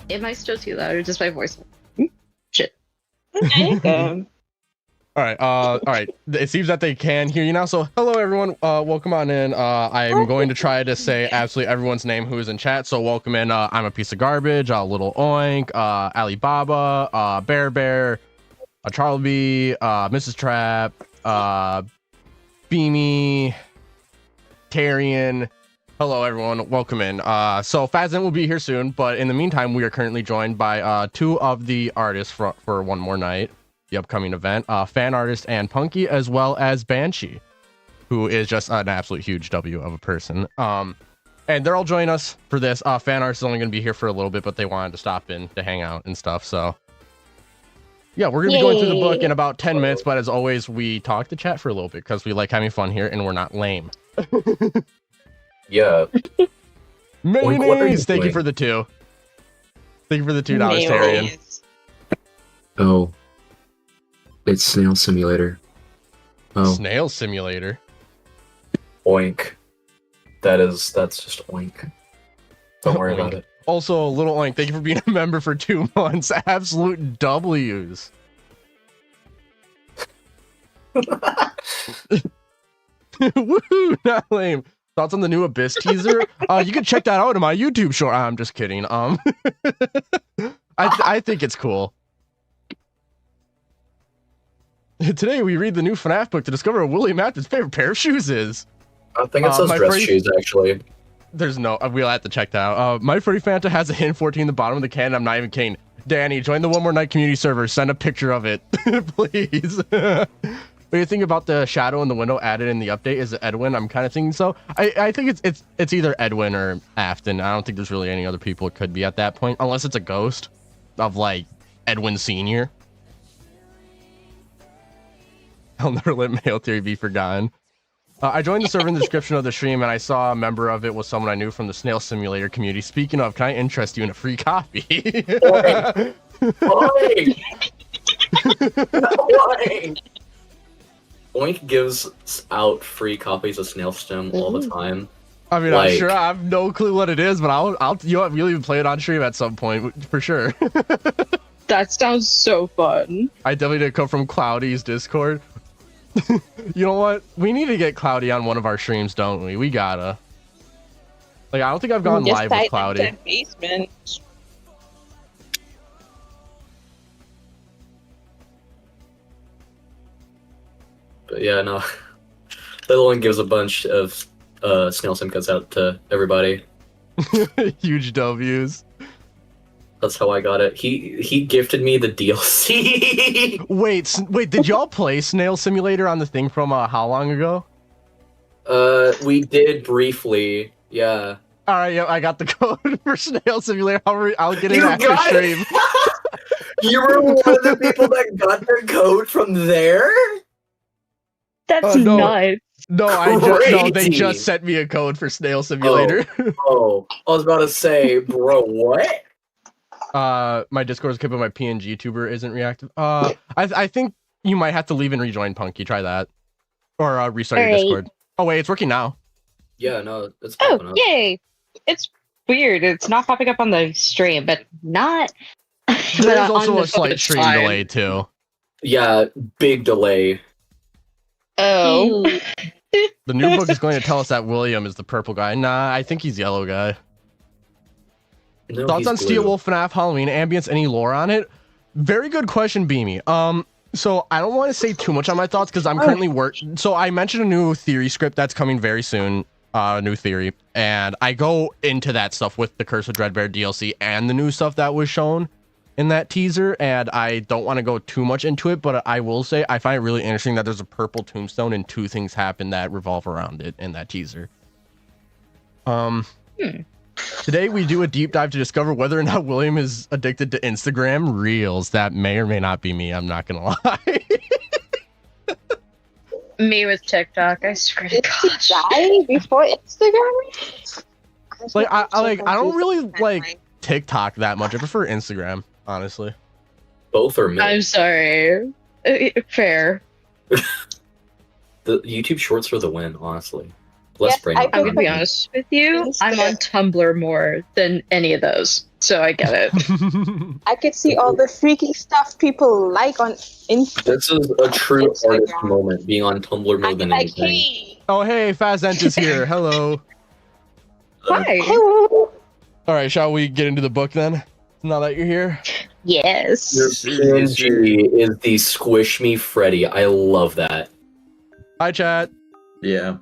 Am I still too loud or just my voice? Shit. Okay. All right. It seems that they can hear you now. So hello, everyone. Welcome on in. I'm going to try to say absolutely everyone's name who is in chat. So welcome in. I'm a piece of garbage. Little Oink. Alibaba. Bear. Charleby. Mrs. Trap. Beamy. Tarian. Hello, everyone. Welcome in. So Fazin will be here soon, but in the meantime, we are currently joined by two of the artists for One More Night, the upcoming event, Fan Artist and Punky, as well as Banshee, who is just an absolute huge W of a person. And they're all joining us for this. Fan Artist is only going to be here for a little bit, but they wanted to stop in to hang out and stuff. So yeah, we're going to be going through the book in about 10 minutes, but as always, we talk to chat for a little bit because we like having fun here and we're not lame. Yeah. Mayonnaise! Thank you for the two. Thank you for the $2, Tarian. Oh. It's Snail Simulator. Oh. Snail Simulator? Oink. That's just oink. Don't worry about it. Also, Little Oink, thank you for being a member for 2 months. Absolute W's. Woohoo! Not lame. Thoughts on the new Abyss teaser? You can check that out in my YouTube short. I'm just kidding. I think it's cool. Today we read the new FNAF book to discover what Willie Matthew's favorite pair of shoes is. I think it says dress shoes, actually. There's no... we'll have to check that out. My Freddy Fanta has a hint 14 in the bottom of the can. I'm not even kidding. Danny, join the One More Night community server. Send a picture of it, please. What do you think about the shadow in the window added in the update? Is it Edwin? I'm kind of thinking so. I think it's either Edwin or Afton. I don't think there's really any other people it could be at that point, unless it's a ghost of like Edwin Senior. I'll never let male theory be forgotten. I joined the server in the description of the stream, and I saw a member of it was someone I knew from the Snail Simulator community. Speaking of, can I interest you in a free copy? Boy. Oink gives out free copies of Snail Stem all the time. I mean, I'm sure I have no clue what it is, but you'll even play it on stream at some point for sure. That sounds so fun. I definitely did come from Cloudy's Discord. You know what? We need to get Cloudy on one of our streams, don't we? We gotta. Like, I don't think I've gone live with Cloudy. Basement. But yeah, no. The other one gives a bunch of Snail Sim cuts out to everybody. Huge W's. That's how I got it. He gifted me the DLC. Wait, did y'all play Snail Simulator on the thing from how long ago? We did briefly, yeah. Alright, yeah, I got the code for Snail Simulator. I'll get it after stream. You were one of the people that got their code from there? That's no. nuts. No, they just sent me a code for Snail Simulator. Oh, I was about to say, bro, what? My Discord is kept, but my PNG tuber isn't reactive. I think you might have to leave and rejoin, Punky. Try that, or restart your Discord. Oh wait, it's working now. Yeah, no, it's popping up. Yay! It's weird. It's not popping up on the stream, but not. There's also a slight stream delay too. Yeah, big delay. Oh. The new book is going to tell us that William is the purple guy. Nah, I think he's yellow guy. No, Thoughts on Steel Wolf FNAF Halloween ambience? Any lore on it? Very good question, Beamy. So I don't want to say too much on my thoughts because I'm currently So I mentioned a new theory script that's coming very soon. New theory, and I go into that stuff with the Curse of Dreadbear DLC and the new stuff that was shown in that teaser, and I don't want to go too much into it, but I will say I find it really interesting that there's a purple tombstone and two things happen that revolve around it in that teaser. Today we do a deep dive to discover whether or not William is addicted to Instagram Reels. That may or may not be me, I'm not gonna lie. Me with TikTok, I swear to gosh. Die before Instagram? Like I don't really like TikTok that much. I prefer Instagram, honestly. Both are mid. I'm sorry. Fair. The YouTube Shorts are the win, honestly. Less Yes, brain. I'm I'm gonna be honest with you. I'm on Tumblr more than any of those, so I get it. I could see all the freaky stuff people like on Instagram. This is a true artist moment, being on Tumblr more than anything. Hey. Oh hey, Fazent is here. Hello. Hi. Hello. All right, shall we get into the book then? Now that you're here. Yes. Your PNG is the Squish Me Freddy. I love that. Hi, chat. Yeah.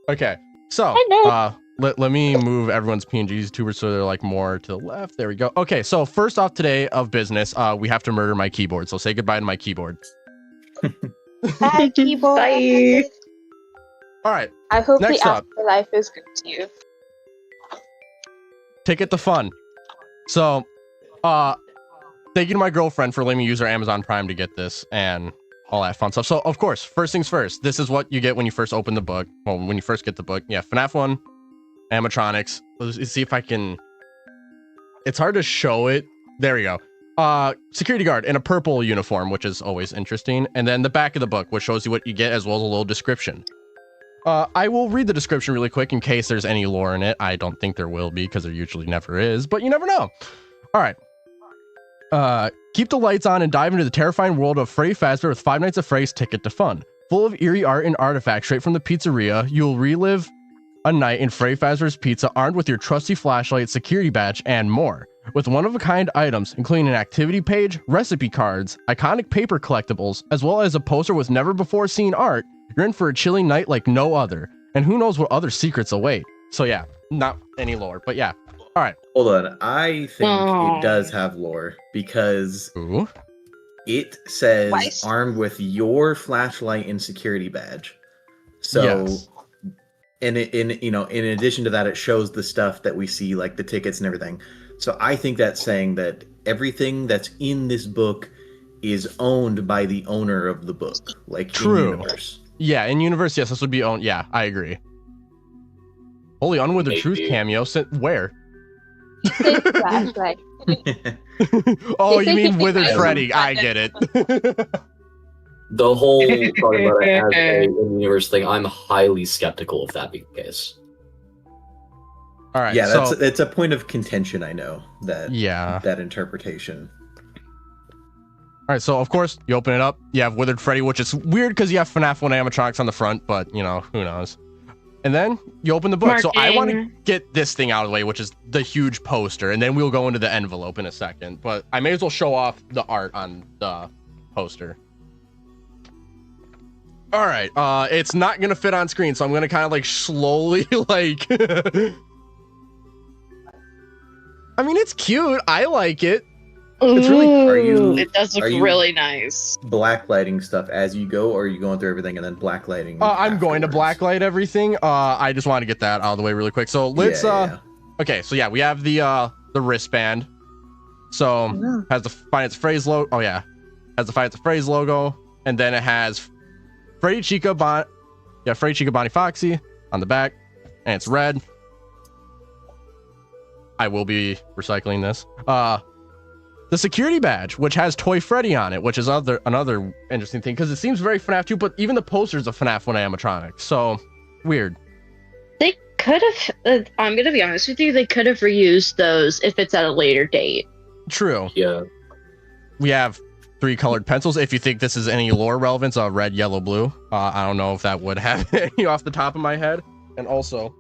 Okay, so Hello. let me move everyone's PNGs to so they're like more to the left. There we go. Okay, so first off today of business, we have to murder my keyboard. So say goodbye to my keyboard. Bye, keyboard. Bye. All right, I hope Next the up. afterlife is good to you. Ticket to Fun. So, thank you to my girlfriend for letting me use her Amazon Prime to get this and all that fun stuff. So, of course, first things first, this is what you get when you first open the book. Well, when you first get the book. Yeah, FNAF 1, animatronics. Let's see if I can... It's hard to show it. There we go. Security guard in a purple uniform, which is always interesting. And then the back of the book, which shows you what you get, as well as a little description. I will read the description really quick in case there's any lore in it. I don't think there will be, because there usually never is, but you never know. All right. Keep the lights on and dive into the terrifying world of Freddy Fazbear with 5 Nights at Freddy's Ticket to Fun. Full of eerie art and artifacts straight from the pizzeria, you'll relive a night in Freddy Fazbear's Pizza armed with your trusty flashlight, security badge, and more. With one-of-a-kind items, including an activity page, recipe cards, iconic paper collectibles, as well as a poster with never-before-seen art, you're in for a chilling night like no other. And who knows what other secrets await. So yeah, not any lore, but yeah. All right. Hold on. I think it does have lore because Ooh. It says Twice? armed with your flashlight and security badge. So, Yes. in addition to that, it shows the stuff that we see, like the tickets and everything. So I think that's saying that everything that's in this book is owned by the owner of the book, like True. in universe. Yeah, in universe, yes, this would be owned. Yeah, I agree. Holy Unwithered Truth Maybe. cameo. Where? Flashlight. Oh, They you mean think Withered I Freddy? am. I get it. The whole talking about it as a in-universe thing, I'm highly skeptical if that be the case. All right. Yeah, so, that's a point of contention. I know that yeah. that interpretation. All right. So of course you open it up. You have Withered Freddy, which is weird because you have FNAF 1 animatronics on the front, but who knows? And then you open the book. So I want to get this thing out of the way, which is the huge poster, and then we'll go into the envelope in a second. But I may as well show off the art on the poster. All right. It's not gonna fit on screen, so I'm gonna kind of like slowly like. I mean, it's cute. I like it. It's really. Are you? It does look are you really nice. blacklighting stuff as you go, or are you going through everything and then blacklighting? I'm going to afterwards? blacklight everything. I just want to get that out of the way really quick. So let's Yeah. Okay, so yeah, we have the wristband. So has the Finance Phrase logo. Oh yeah, has the Finance Phrase logo, and then it has Freddy, Chica, Freddy, Chica, Bonnie, Foxy on the back, and it's red. I will be recycling this. The security badge, which has Toy Freddy on it, which is another interesting thing because it seems very FNAF 2, but even the poster's a FNAF 1 animatronic. So weird. They could have. I'm gonna be honest with you. They could have reused those if it's at a later date. True. Yeah. We have 3 colored pencils. If you think this is any lore relevance, red, yellow, blue. I don't know if that would have any off the top of my head. And also,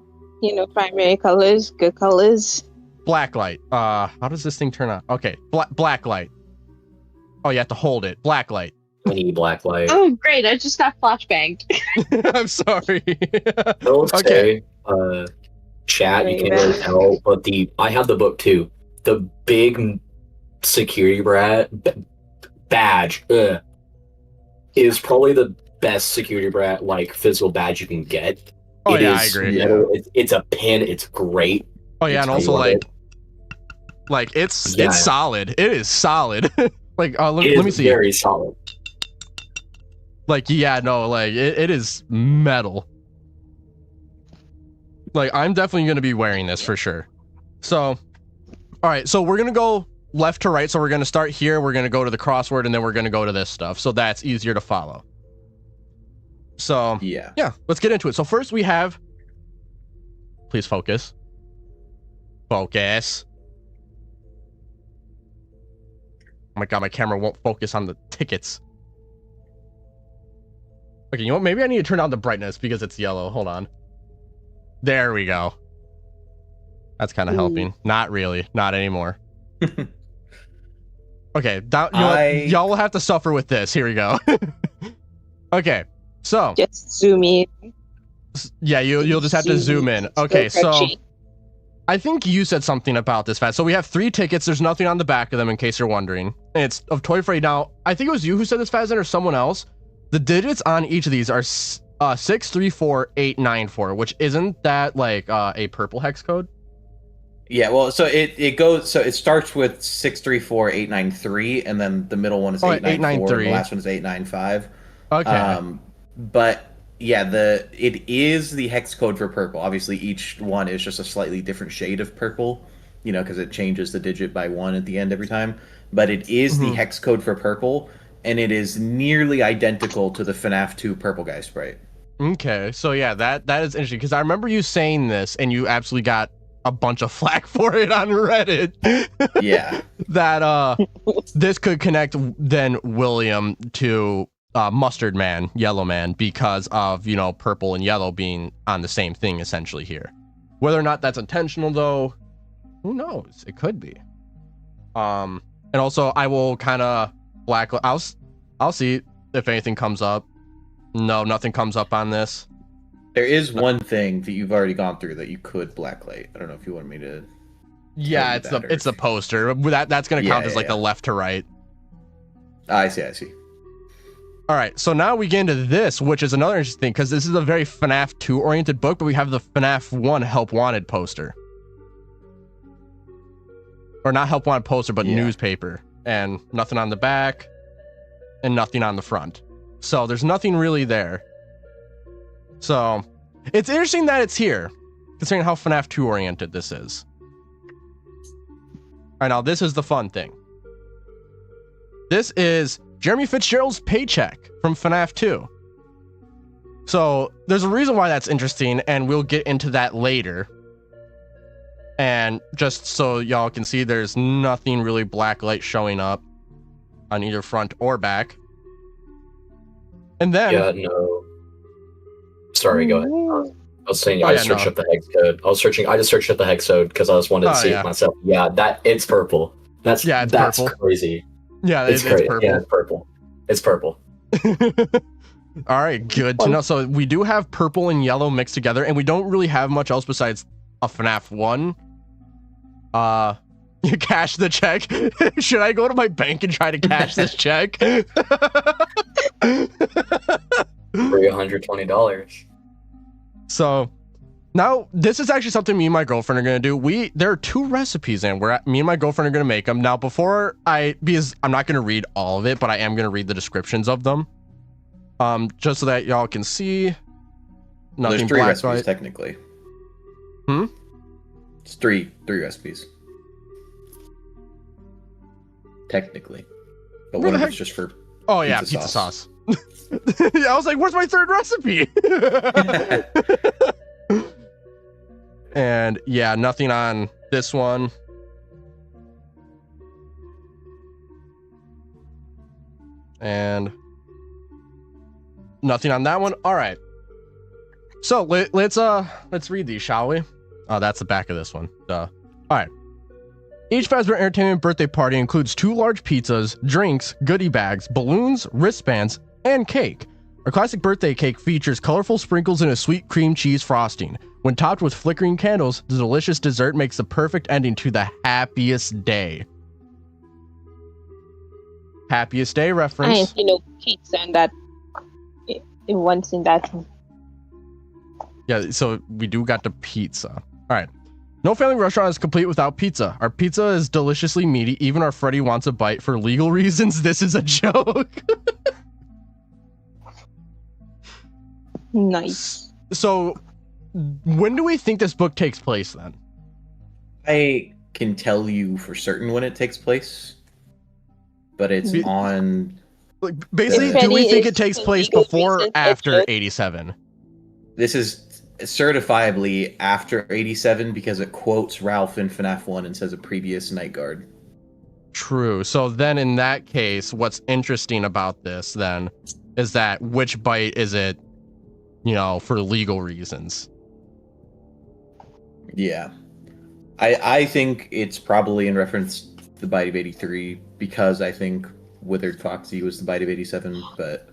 Primary colors, good colors. blacklight. How does this thing turn on? Okay, blacklight. Oh, you have to hold it. Blacklight. I need blacklight. Oh, great! I just got flashbanged. I'm sorry. I will Okay. say, chat, you can't really tell, but I have the book too. The big security badge is probably the best security like physical badge you can get. Oh It yeah, I is agree. metal, it's a pin. It's great. Oh yeah, and I also love it. it's Yeah. solid. It is solid. Like let It me is see. very solid. Like yeah, no, like it is metal. Like I'm definitely gonna be wearing this for sure. So, all right, so we're gonna go left to right. So we're gonna start here. We're gonna go to the crossword, and then we're gonna go to this stuff. So that's easier to follow. So Yeah. yeah, let's get into it. So first we have. Please focus. Focus. Oh my god, my camera won't focus on the tickets. Okay, you know what? Maybe I need to turn down the brightness because it's yellow. Hold on. There we go. That's kind of helping. Not really. Not anymore. Okay, y'all will have to suffer with this. Here we go. Okay, so Just zoom in. yeah, you'll just have to zoom in. Okay, so I think you said something about this, Fat. So we have 3 tickets. There's nothing on the back of them, in case you're wondering. And it's of Toy Freddy. Now, I think it was you who said this, Fazan, or someone else. The digits on each of these are 634894, which isn't that like a purple hex code? Yeah, well, so it goes. So it starts with 634893, and then the middle one is 894. And the last one is 895. Okay. But yeah, it is the hex code for purple. Obviously, each one is just a slightly different shade of purple, because it changes the digit by 1 at the end every time. But it is the hex code for purple, and it is nearly identical to the FNAF 2 purple guy sprite. Okay, so yeah, that is interesting because I remember you saying this, and you absolutely got a bunch of flack for it on Reddit. Yeah. That this could connect then William to Mustard Man, Yellow Man, because of purple and yellow being on the same thing essentially here. Whether or not that's intentional though, who knows? It could be. And also I will kind of I'll see if anything comes up. No, nothing comes up on this. There is one thing that you've already gone through that you could blacklight. I don't know if you want me to. Yeah, it's the poster. That's gonna count as like the left to right. I see. All right, so now we get into this, which is another interesting thing, because this is a very FNAF 2 oriented book, but we have the FNAF 1 Help Wanted poster. Or not Help Wanted poster, but newspaper. And nothing on the back, and nothing on the front. So there's nothing really there. So it's interesting that it's here, considering how FNAF 2 oriented this is. All right, now this is the fun thing. This is Jeremy Fitzgerald's paycheck from FNAF 2. So there's a reason why that's interesting, and we'll get into that later. And just so y'all can see, there's nothing really blacklight showing up on either front or back. And then... Yeah, no. Sorry, go ahead. I was saying I just searched up the hex code. I just searched up the hex code because I just wanted to see it myself. Yeah, it's purple. That's purple. Crazy. Yeah, it's purple. Yeah, it's purple. It's purple. All right, good to know. So we do have purple and yellow mixed together, and we don't really have much else besides a FNAF 1. You cash the check. Should I go to my bank and try to cash this check? $320. So now this is actually something me and my girlfriend are gonna do. There are 2 recipes in where me and my girlfriend are gonna make them. Now because I'm not gonna read all of it, but I am gonna read the descriptions of them. Just so that y'all can see. Nothing. There's 3 recipes technically. It's three recipes. Technically. But one of it's just for pizza sauce. Yeah, I was like, where's my 3rd recipe? And yeah, nothing on this one. And nothing on that one. All right. So let's read these, shall we? Oh, that's the back of this one. Duh. All right. Each Fazbear Entertainment birthday party includes 2 large pizzas, drinks, goodie bags, balloons, wristbands, and cake. Our classic birthday cake features colorful sprinkles and a sweet cream cheese frosting. When topped with flickering candles, the delicious dessert makes the perfect ending to the happiest day. Happiest day reference. Pizza and that. It once in that. Yeah, so we do got the pizza. All right. No family restaurant is complete without pizza. Our pizza is deliciously meaty. Even our Freddy wants a bite. For legal reasons, this is a joke. Nice. So, when do we think this book takes place then? I can tell you for certain when it takes place, but it's on... Like, basically, do we think it takes place before or after 87? This is certifiably after 87 because it quotes Ralph in FNAF 1 and says a previous night guard. True. So then in that case, what's interesting about this then is that which bite is it, for legal reasons? Yeah. I think it's probably in reference to the bite of 83 because I think Withered Foxy was the bite of 87, but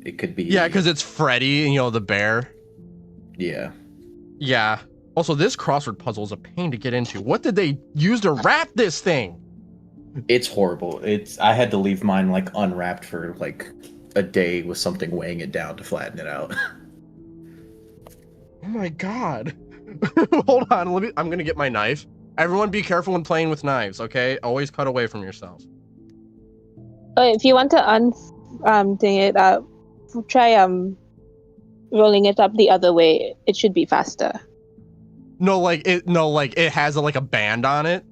it could be... Yeah, because it's Freddy, the bear. Yeah. Yeah. Also, this crossword puzzle is a pain to get into. What did they use to wrap this thing? It's horrible. I had to leave mine unwrapped for a day with something weighing it down to flatten it out. Oh my god. Hold on, I'm gonna get my knife. Everyone be careful when playing with knives, okay? Always cut away from yourself. If you want to try rolling it up the other way. It should be faster. It has a band on it.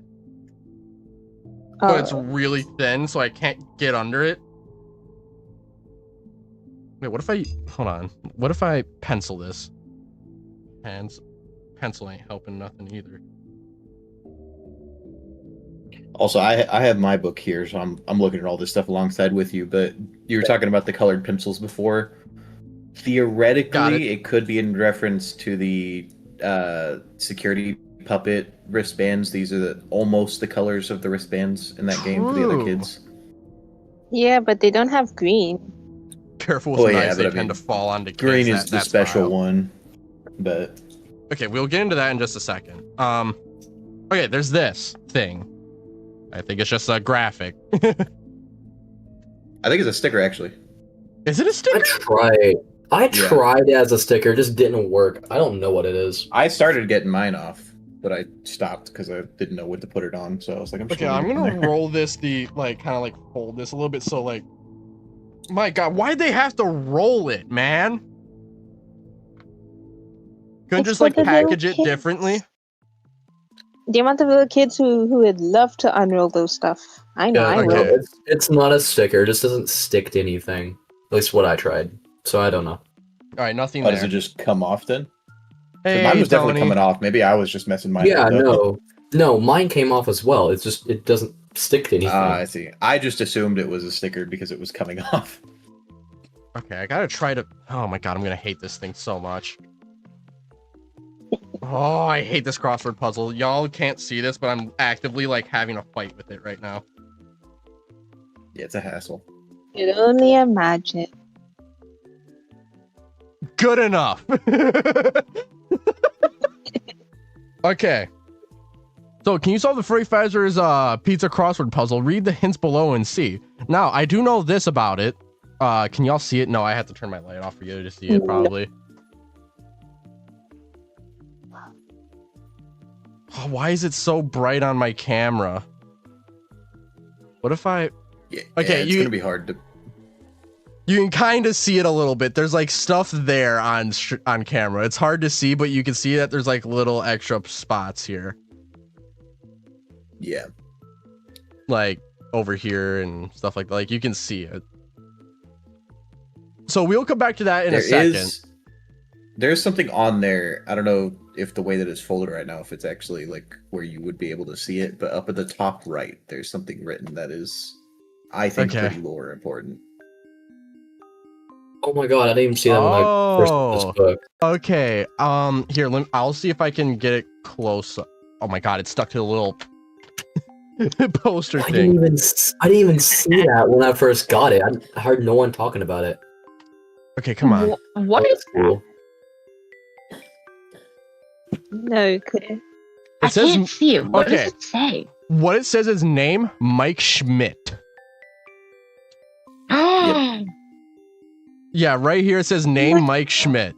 But it's really thin, so I can't get under it. Wait, hold on. What if I pencil this? Pencil ain't helping nothing either. Also, I have my book here, so I'm looking at all this stuff alongside with you, but you were talking about the colored pencils before. Theoretically, it could be in reference to the security puppet wristbands. These are almost the colors of the wristbands in that game for the other kids. Yeah, but they don't have green. Careful with knives, they tend to fall onto kids. Green is the special one, but... Okay, we'll get into that in just a second. Okay, there's this thing. I think it's just a graphic. I think it's a sticker, actually. Is it a sticker? I tried it as a sticker, it just didn't work. I don't know what it is. I started getting mine off, but I stopped because I didn't know what to put it on. So I was like, I'm gonna roll this fold this a little bit. So like, my God, why'd they have to roll it, man? Couldn't just like package it differently. The amount of little kids who would love to unroll those stuff. I know, I will. It's not a sticker, it just doesn't stick to anything. At least what I tried. So I don't know. Alright, nothing there. Does it just come off then? Hey, mine was definitely coming off. Maybe I was just messing mine up. Yeah, no, mine came off as well. It's just, it doesn't stick to anything. I see. I just assumed it was a sticker because it was coming off. Okay, I gotta try to... Oh my God, I'm gonna hate this thing so much. Oh, I hate this crossword puzzle. Y'all can't see this, but I'm actively like having a fight with it right now. Yeah, it's a hassle. You can only imagine. Good enough. Okay. So, can you solve the Freddy Fazbear's pizza crossword puzzle? Read the hints below and see. Now, I do know this about it. Can y'all see it? No, I have to turn my light off for you to see it, probably. Oh, why is it so bright on my camera? What if I... Yeah, okay, it's gonna be hard to... You can kind of see it a little bit. There's like stuff there on camera. It's hard to see, but you can see that there's like little extra spots here. Yeah. Like over here and stuff like that. Like you can see it. So we'll come back to that in a second. There's something on there. I don't know if the way that it's folded right now, if it's actually like where you would be able to see it, but up at the top right, there's something written that is, I think, pretty lore important. Oh my God, I didn't even see that when I first read this book. Okay, here, I'll see if I can get it close. Oh my God, it's stuck to the little poster thing. I didn't even see that when I first got it. I heard no one talking about it. Okay, come on. What is that? No clue. I can't see it. What does it say? What it says is name Mike Schmidt. Oh. Yeah, right here it says name Mike Schmidt.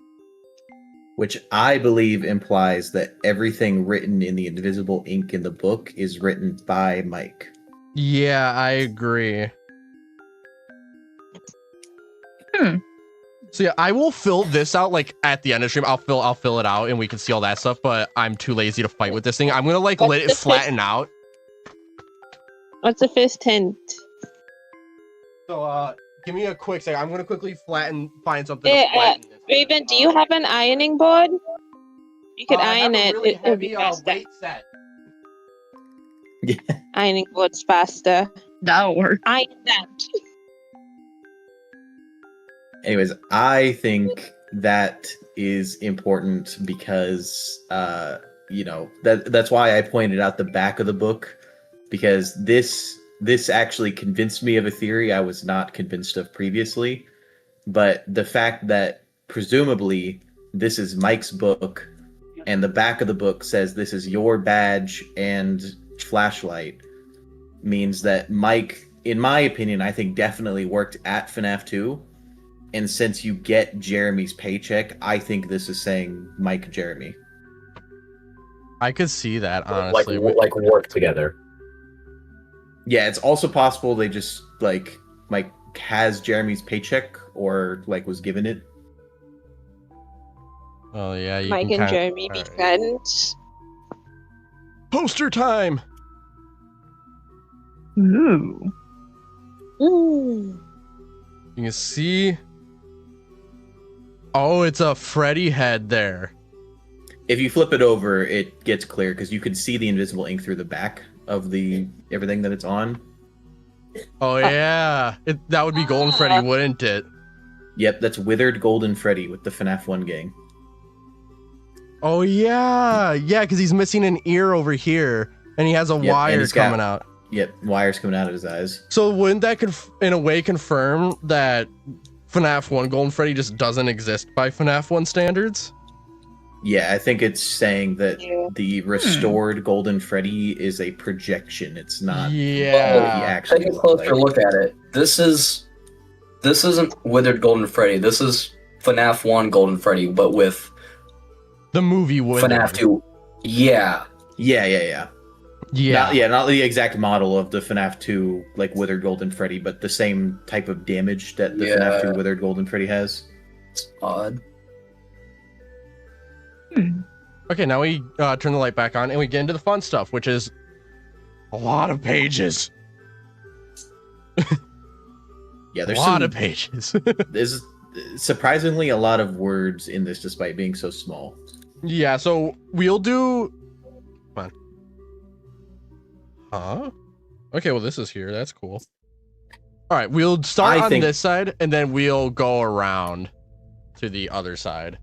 Which I believe implies that everything written in the invisible ink in the book is written by Mike. Yeah, I agree. So yeah, I will fill this out like at the end of the stream. I'll fill it out and we can see all that stuff, but I'm too lazy to fight with this thing. I'm gonna like let it flatten out. What's the first hint? So give me a quick second. I'm gonna quickly find something to flatten this. Raven, do you have an ironing board? You could iron it. Really It'll be heavy, faster. weight set. Yeah. Ironing board's faster. That'll work. Iron that. Anyways, I think that is important because, you know, that's why I pointed out the back of the book, because this actually convinced me of a theory I was not convinced of previously. But the fact that presumably this is Mike's book and the back of the book says this is your badge and flashlight means that Mike, in my opinion, I think definitely worked at FNAF 2. And since you get Jeremy's paycheck, I think this is saying Mike Jeremy. I could see that, honestly. Like work together. Yeah, it's also possible they just, like, Mike has Jeremy's paycheck or, like, was given it. Oh, yeah. Mike and Jeremy be friends. Poster time! Ooh. Ooh. You can see... Oh, it's a Freddy head there. If you flip it over, it gets clear because you can see the invisible ink through the back of the everything that it's on. Oh yeah, that would be Golden Freddy, wouldn't it? Yep, that's Withered Golden Freddy with the FNAF 1 gang. Oh yeah, because he's missing an ear over here, and he has a wire coming out. Yep, wires coming out of his eyes. So wouldn't that in a way confirm that FNAF 1 Golden Freddy just doesn't exist by FNAF 1 standards? Yeah, I think it's saying that the restored Golden Freddy is a projection. It's not. Yeah. Take a closer look at it. This is This isn't Withered Golden Freddy. This is FNAF 1 Golden Freddy, but with the movie Withered. FNAF 2. Yeah. Yeah. Not the exact model of the FNAF 2 like Withered Golden Freddy, but the same type of damage that the FNAF 2 Withered Golden Freddy has. It's odd. Okay, now we turn the light back on and we get into the fun stuff, which is a lot of pages. Yeah, there's a lot of pages. There's surprisingly a lot of words in this, despite being so small. Yeah, so we'll do. Come on. Huh? Okay, well, this is here. That's cool. All right, we'll start on this side, and then we'll go around to the other side.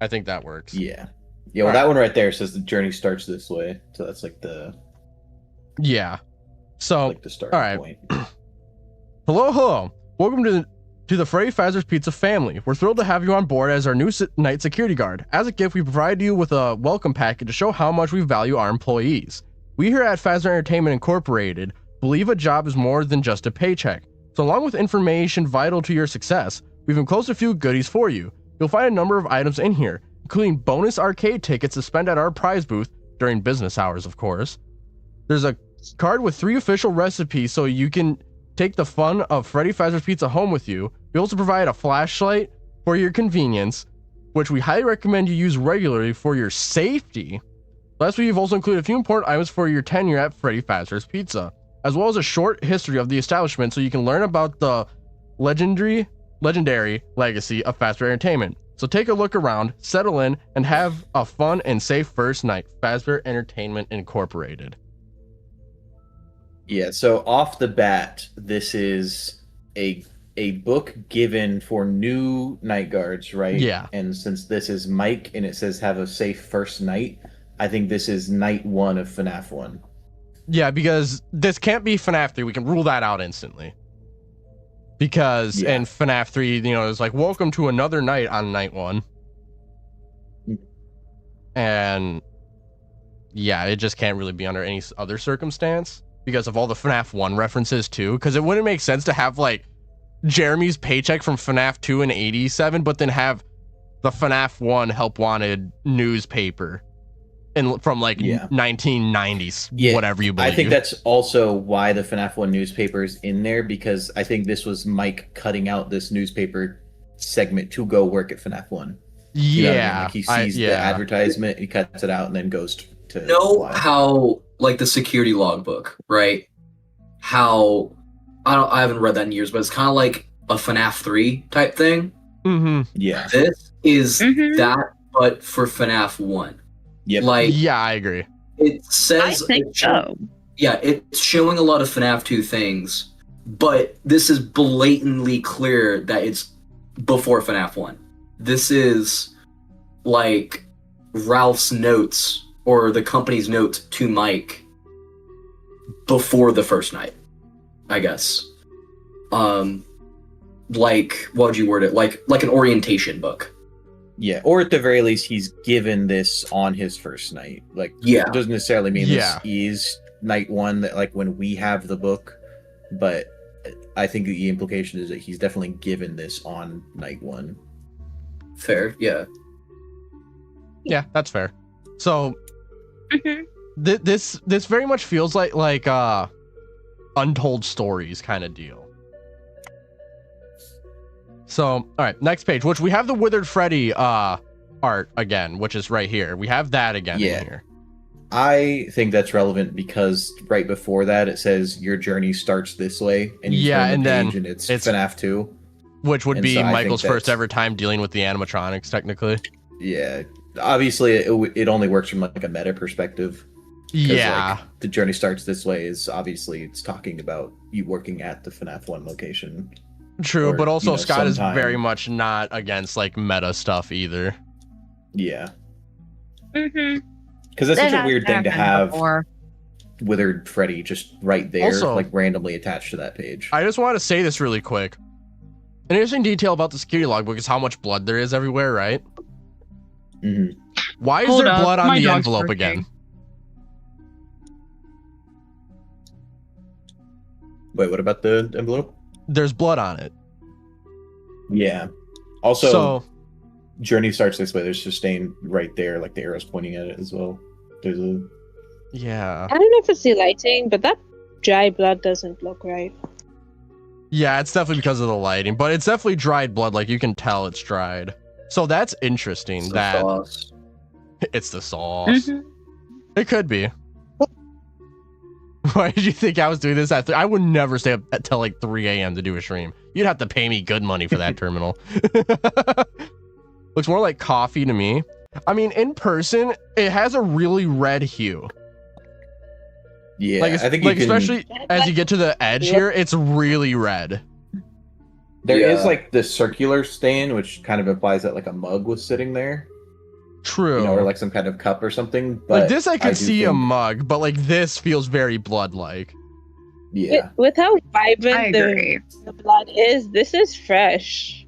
I think that works. Yeah. Yeah, well, that one right there says the journey starts this way. So that's like the... Yeah. So, like the starting point. Hello. Welcome to the Freddy Fazbear Pizza family. We're thrilled to have you on board as our new night security guard. As a gift, we provide you with a welcome package to show how much we value our employees. We here at Fazbear Entertainment Incorporated believe a job is more than just a paycheck. So along with information vital to your success, we've enclosed a few goodies for you. You'll find a number of items in here, including bonus arcade tickets to spend at our prize booth during business hours, of course. There's a card with 3 official recipes so you can take the fun of Freddy Fazbear's Pizza home with you. We also provide a flashlight for your convenience, which we highly recommend you use regularly for your safety. Lastly, we've also included a few important items for your tenure at Freddy Fazbear's Pizza, as well as a short history of the establishment so you can learn about the legendary legacy of Fazbear Entertainment. So take a look around, settle in, and have a fun and safe first night. Fazbear Entertainment Incorporated. Yeah, so off the bat, this is a book given for new night guards, right? Yeah. And since this is Mike and it says have a safe first night, I think this is night 1 of FNAF 1. Yeah, because this can't be FNAF 3. We can rule that out instantly. Because in FNAF 3, it's like, welcome to another night on night 1. And yeah, it just can't really be under any other circumstance because of all the FNAF 1 references too. Because it wouldn't make sense to have like Jeremy's paycheck from FNAF 2 in 87, but then have the FNAF 1 help wanted newspaper from like 1990s, whatever you believe. I think that's also why the FNAF 1 newspaper is in there, because I think this was Mike cutting out this newspaper segment to go work at FNAF 1. You know what I mean? Like he sees the advertisement, he cuts it out, and then goes to how like the security logbook, right? How I haven't read that in years, but it's kind of like a FNAF 3 type thing. Mm-hmm. Yeah, this is that, but for FNAF 1. Yep. Like, yeah, I agree. It says I think so. Yeah, it's showing a lot of FNAF 2 things, but this is blatantly clear that it's before FNAF 1. This is like Ralph's notes or the company's notes to Mike before the first night, I guess. Like, what would you word it? Like an orientation book. Yeah, or at the very least, he's given this on his first night. Like, it doesn't necessarily mean this is night 1, that like when we have the book, but I think the implication is that he's definitely given this on night 1. Fair, yeah. Yeah, that's fair. So, this very much feels like Untold Stories kind of deal. So, all right, next page, which we have the Withered Freddy art again, which is right here. We have that again in here. I think that's relevant because right before that it says your journey starts this way, and you turn the page and it's FNAF 2, which would be Michael's first ever time dealing with the animatronics, technically. Yeah, obviously it only works from like a meta perspective. Yeah, like, the journey starts this way is obviously it's talking about you working at the FNAF 1 location. True, but also Scott is very much not against like meta stuff either. Yeah. Because that's such a weird thing to have Withered Freddy just right there, also, like randomly attached to that page. I just want to say this really quick. An interesting detail about the security logbook is how much blood there is everywhere, right? Why is there blood on the envelope again? Wait, what about the envelope? There's blood on it. Yeah. Also, So journey starts this way. There's a stain right there, like the arrow's pointing at it as well. There's a yeah. I don't know if it's the lighting, but that dry blood doesn't look right. Yeah, it's definitely because of the lighting, but it's definitely dried blood. Like, you can tell it's dried. So that's interesting. It's the that sauce. it's the sauce. It could be. Why did you think I was doing this at I would never stay up until like 3 a.m. to do a stream. You'd have to pay me good money for that terminal. Looks more like coffee to me. I mean, in person, it has a really red hue. yeah. Like, I think like you can, especially as you get to the edge here, it's really red. there is Yeah. like the circular stain, which kind of implies that like a mug was sitting there, True. you know, or like some kind of cup or something. But Like this, I could do see a think- mug, but like this feels very blood-like. Yeah. With how I vibrant agree. the blood is, this is fresh.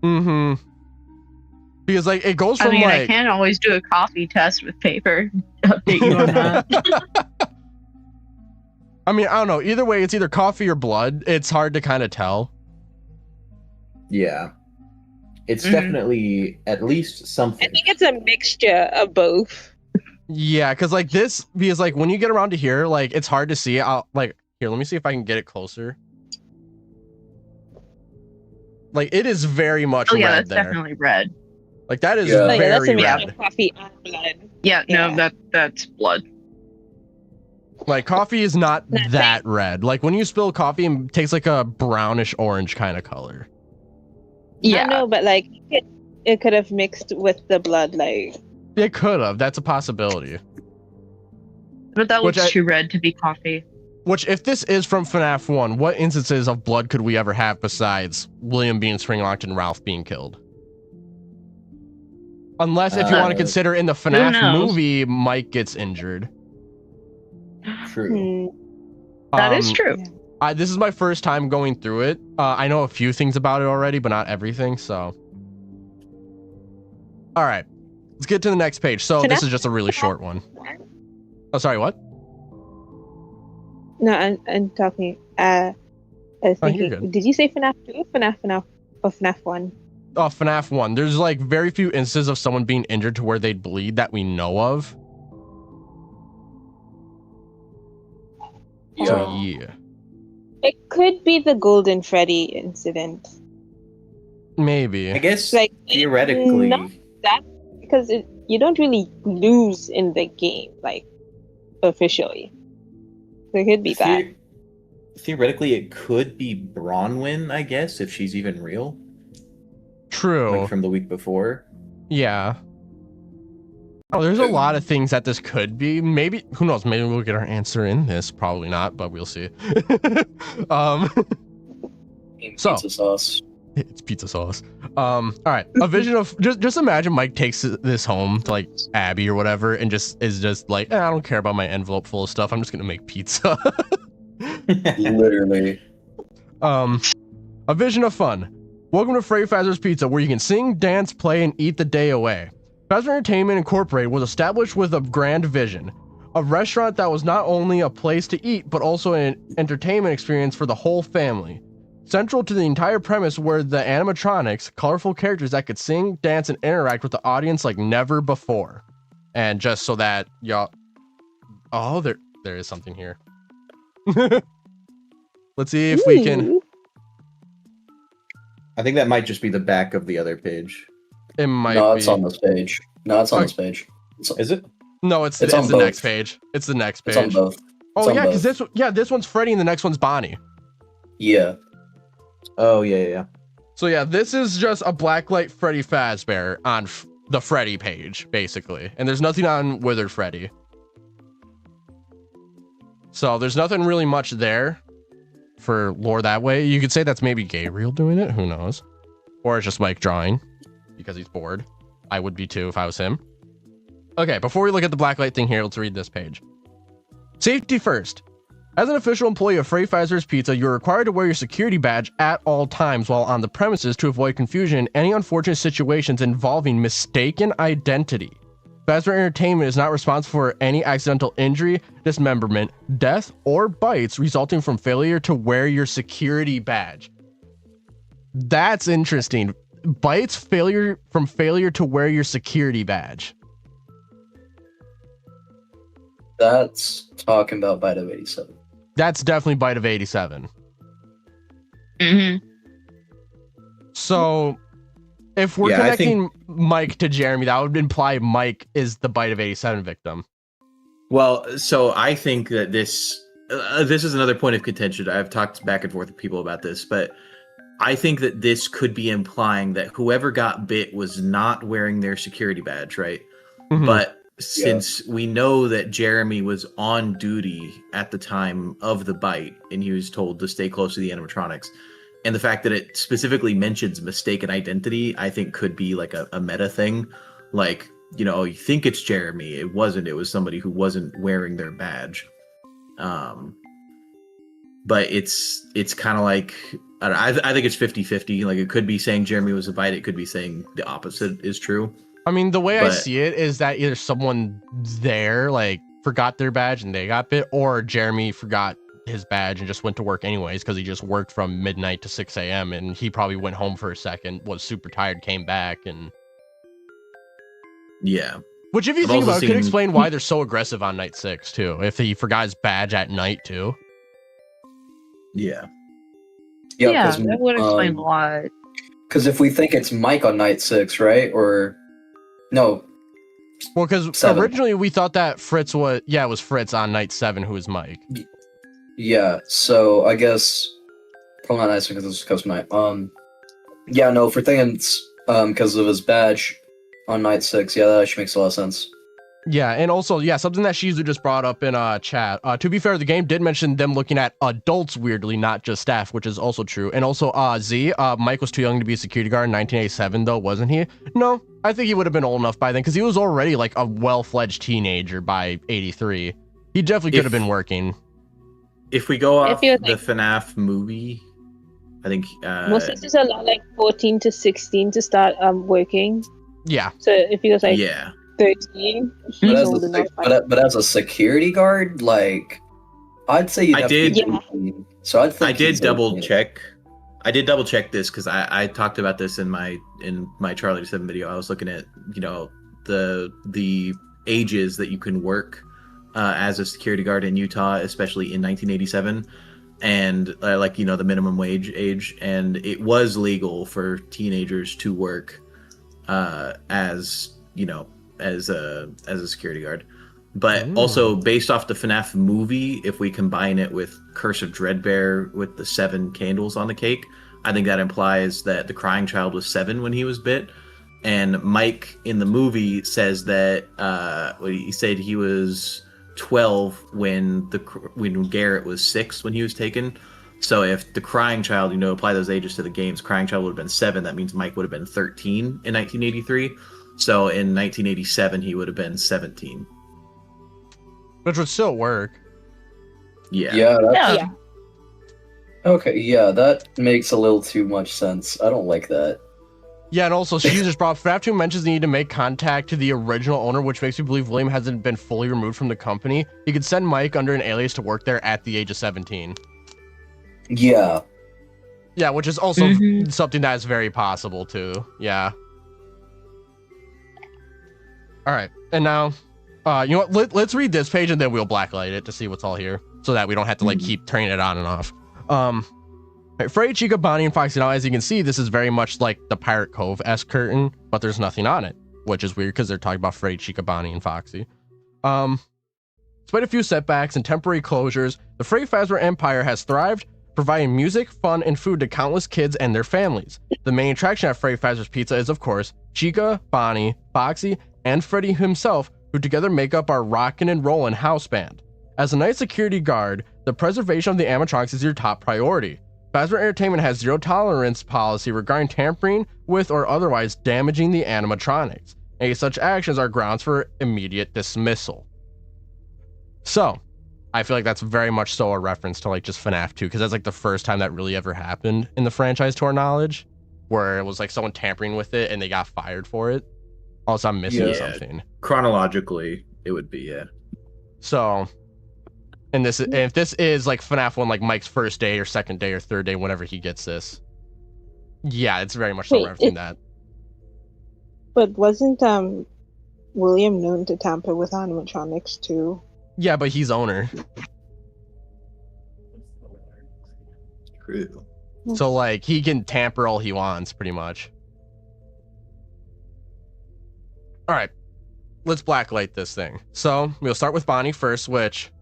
Mm-hmm. Because like it goes I from mean, I like can't always do a coffee test with paper. Update you on that. I mean, I don't know. Either way, it's either coffee or blood. It's hard to kind of tell. Yeah. It's Mhm. definitely at least I something. think it's a mixture of both. Yeah, because like this, because like when you get around to here, like it's hard to see. I'll like here. Let me see if I can get it closer. Like it is very much Oh yeah, red that's there. definitely red. Like that is Yeah. Like, that's very a mixture red. of coffee and blood. Yeah, Yeah. no, that's blood. Like coffee is not That's that red. Like when you spill coffee, it takes like a brownish orange kind of color. I know, but like it could have mixed with the blood, like It could have. That's a possibility. But that Which looks I- too red to be coffee. Which, if this is from FNAF 1, what instances of blood could we ever have besides William being spring-locked and Ralph being killed? Unless, if you want to consider in the FNAF knows? movie, Mike gets injured. True. That is Um, true. This is my first time going through it. I know a few things about it already, but not everything, so. All right. Let's get to the next page. So, this is just a really short one. Oh, sorry, what? No, I'm talking. I was Oh, you're thinking. good. Did you say FNAF 2, FNAF, or FNAF 1? Oh, FNAF 1. There's like very few instances of someone being injured to where they'd bleed that we know of. Yeah. So, yeah. It could be the Golden Freddy incident. Maybe. I guess Like theoretically, not that because you don't really lose in the game, like officially. So it could be that. theoretically it could be Bronwyn, I guess, if she's even real, True. like from the week before. Yeah. Oh, there's a lot of things that this could be. Maybe, who knows? Maybe we'll get our answer in this. Probably not, but we'll see. So- Pizza sauce. It's pizza sauce. All right. A vision of just imagine Mike takes this home to like Abby or whatever, and just is just like, I don't care about my envelope full of stuff. I'm just gonna make pizza. Literally. A vision of fun. Welcome to Freddy Fazbear's Pizza, where you can sing, dance, play, and eat the day away. Fazbear Entertainment Incorporated was established with a grand vision. A restaurant that was not only a place to eat, but also an entertainment experience for the whole family. Central to the entire premise were the animatronics, colorful characters that could sing, dance, and interact with the audience like never before. And just so that y'all... Oh, there is something here. Let's see if we can... Ooh. I think that might just be the back of the other page. It might No, be... it's on this page. No, it's on Okay. this page. Is it? No, it's It's the on both. next page. It's the next It's on page. both. Oh It's on yeah, because both. this one's Freddy and the next one's Bonnie. Yeah. Oh yeah. So yeah, this is just a blacklight Freddy Fazbear on the Freddy page, basically. And there's nothing on Withered Freddy. So there's nothing really much there for lore that way. You could say that's maybe Gabriel doing it, who knows? Or it's just Mike drawing because he's bored. I would be too if I was him. Okay, before we look at the blacklight thing here, let's read this page. Safety first. As an official employee of Freddy Fazbear's Pizza, you're required to wear your security badge at all times while on the premises to avoid confusion and any unfortunate situations involving mistaken identity. Fazbear Entertainment is not responsible for any accidental injury, dismemberment, death, or bites resulting from failure to wear your security badge. That's interesting. Bites failure to wear your security badge. That's talking about Bite of 87. That's definitely Bite of 87. Mm-hmm. So if we're connecting Mike to Jeremy, that would imply Mike is the Bite of 87 victim. Well, so I think that this is another point of contention. I've talked back and forth with people about this, but I think that this could be implying that whoever got bit was not wearing their security badge, right? Mhm. But since we know that Jeremy was on duty at the time of the bite and he was told to stay close to the animatronics, and the fact that it specifically mentions mistaken identity, I think could be like a meta thing. Like, you know, you think it's Jeremy. It wasn't. It was somebody who wasn't wearing their badge. But it's kind of like, I think it's 50-50. Like, it could be saying Jeremy was a bite. It could be saying the opposite is true. I mean, the way I see it is that either someone there, like, forgot their badge and they got bit, or Jeremy forgot his badge and just went to work anyways because he just worked from midnight to 6 a.m. and he probably went home for a second, was super tired, came back, and... Yeah. Which, if you think about it, could explain why they're so aggressive on night 6, too. If he forgot his badge at night, too. Yeah. Yeah, that would explain why. Because if we think it's Mike on night 6, right? Or... No. Well, because originally we thought that Fritz was... Yeah, it was Fritz on night 7 who was Mike. Yeah, so I guess... Probably not nice because it's because Mike. Yeah, no, if we're thinking it's because of his badge on night 6, yeah, that actually makes a lot of sense. Yeah, and also, yeah, something that Shizu just brought up in chat. To be fair, the game did mention them looking at adults weirdly, not just staff, which is also true. And also, Z, Mike was too young to be a security guard in 1987, though, wasn't he? No, I think he would have been old enough by then, because he was already, like, a well-fledged teenager by 83. He definitely could have been working. If we go off the FNAF movie, I think... most sisters are like 14 to 16 to start working. Yeah. So if he was like... Yeah. 13. But as a security guard, like, I'd say you'd have to be 18. So I did double check. I did double check this because I talked about this in my Charlie 7 video. I was looking at, you know, the ages that you can work as a security guard in Utah, especially in 1987, and like, you know, the minimum wage age, and it was legal for teenagers to work as, you know, as a security guard. But also, based off the FNAF movie, if we combine it with Curse of Dreadbear with the 7 candles on the cake, I think that implies that the crying child was 7 when he was bit. And Mike in the movie says that he said he was 12 when Garrett was 6 when he was taken. So if the crying child, you know, apply those ages to the games, crying child would have been 7. That means Mike would have been 13 in 1983. So in 1987, he would have been 17. Which would still work. Yeah. Yeah. Okay, yeah, that makes a little too much sense. I don't like that. Yeah, and also, she just brought FNAF 2 mentions the need to make contact to the original owner, which makes me believe William hasn't been fully removed from the company. You could send Mike under an alias to work there at the age of 17. Yeah. Yeah, which is also something that is very possible, too. Yeah. All right, and now, you know what? Let's read this page and then we'll blacklight it to see what's all here, so that we don't have to like keep turning it on and off. Freddy, Chica, Bonnie, and Foxy. Now, as you can see, this is very much like the Pirate Cove-esque curtain, but there's nothing on it, which is weird because they're talking about Freddy, Chica, Bonnie, and Foxy. Despite a few setbacks and temporary closures, the Freddy Fazbear Empire has thrived, providing music, fun, and food to countless kids and their families. The main attraction at Freddy Fazbear's Pizza is, of course, Chica, Bonnie, Foxy, and Freddy himself, who together make up our rockin' and rollin' house band. As a night security guard, the preservation of the animatronics is your top priority. Fazbear Entertainment has zero tolerance policy regarding tampering with or otherwise damaging the animatronics. Any such actions are grounds for immediate dismissal. So, I feel like that's very much so a reference to like just FNAF 2, because that's like the first time that really ever happened in the franchise to our knowledge, where it was like someone tampering with it and they got fired for it. Also, I'm missing Yeah. something. Chronologically, it would be, yeah. So, and if this is like FNAF 1, like Mike's first day or second day or third day, whenever he gets this, yeah, it's very much so Wait, referencing that. But wasn't William known to tamper with animatronics too? Yeah, but he's owner. True. So, like, he can tamper all he wants, pretty much. Alright. Let's blacklight this thing. So, we'll start with Bonnie first, which...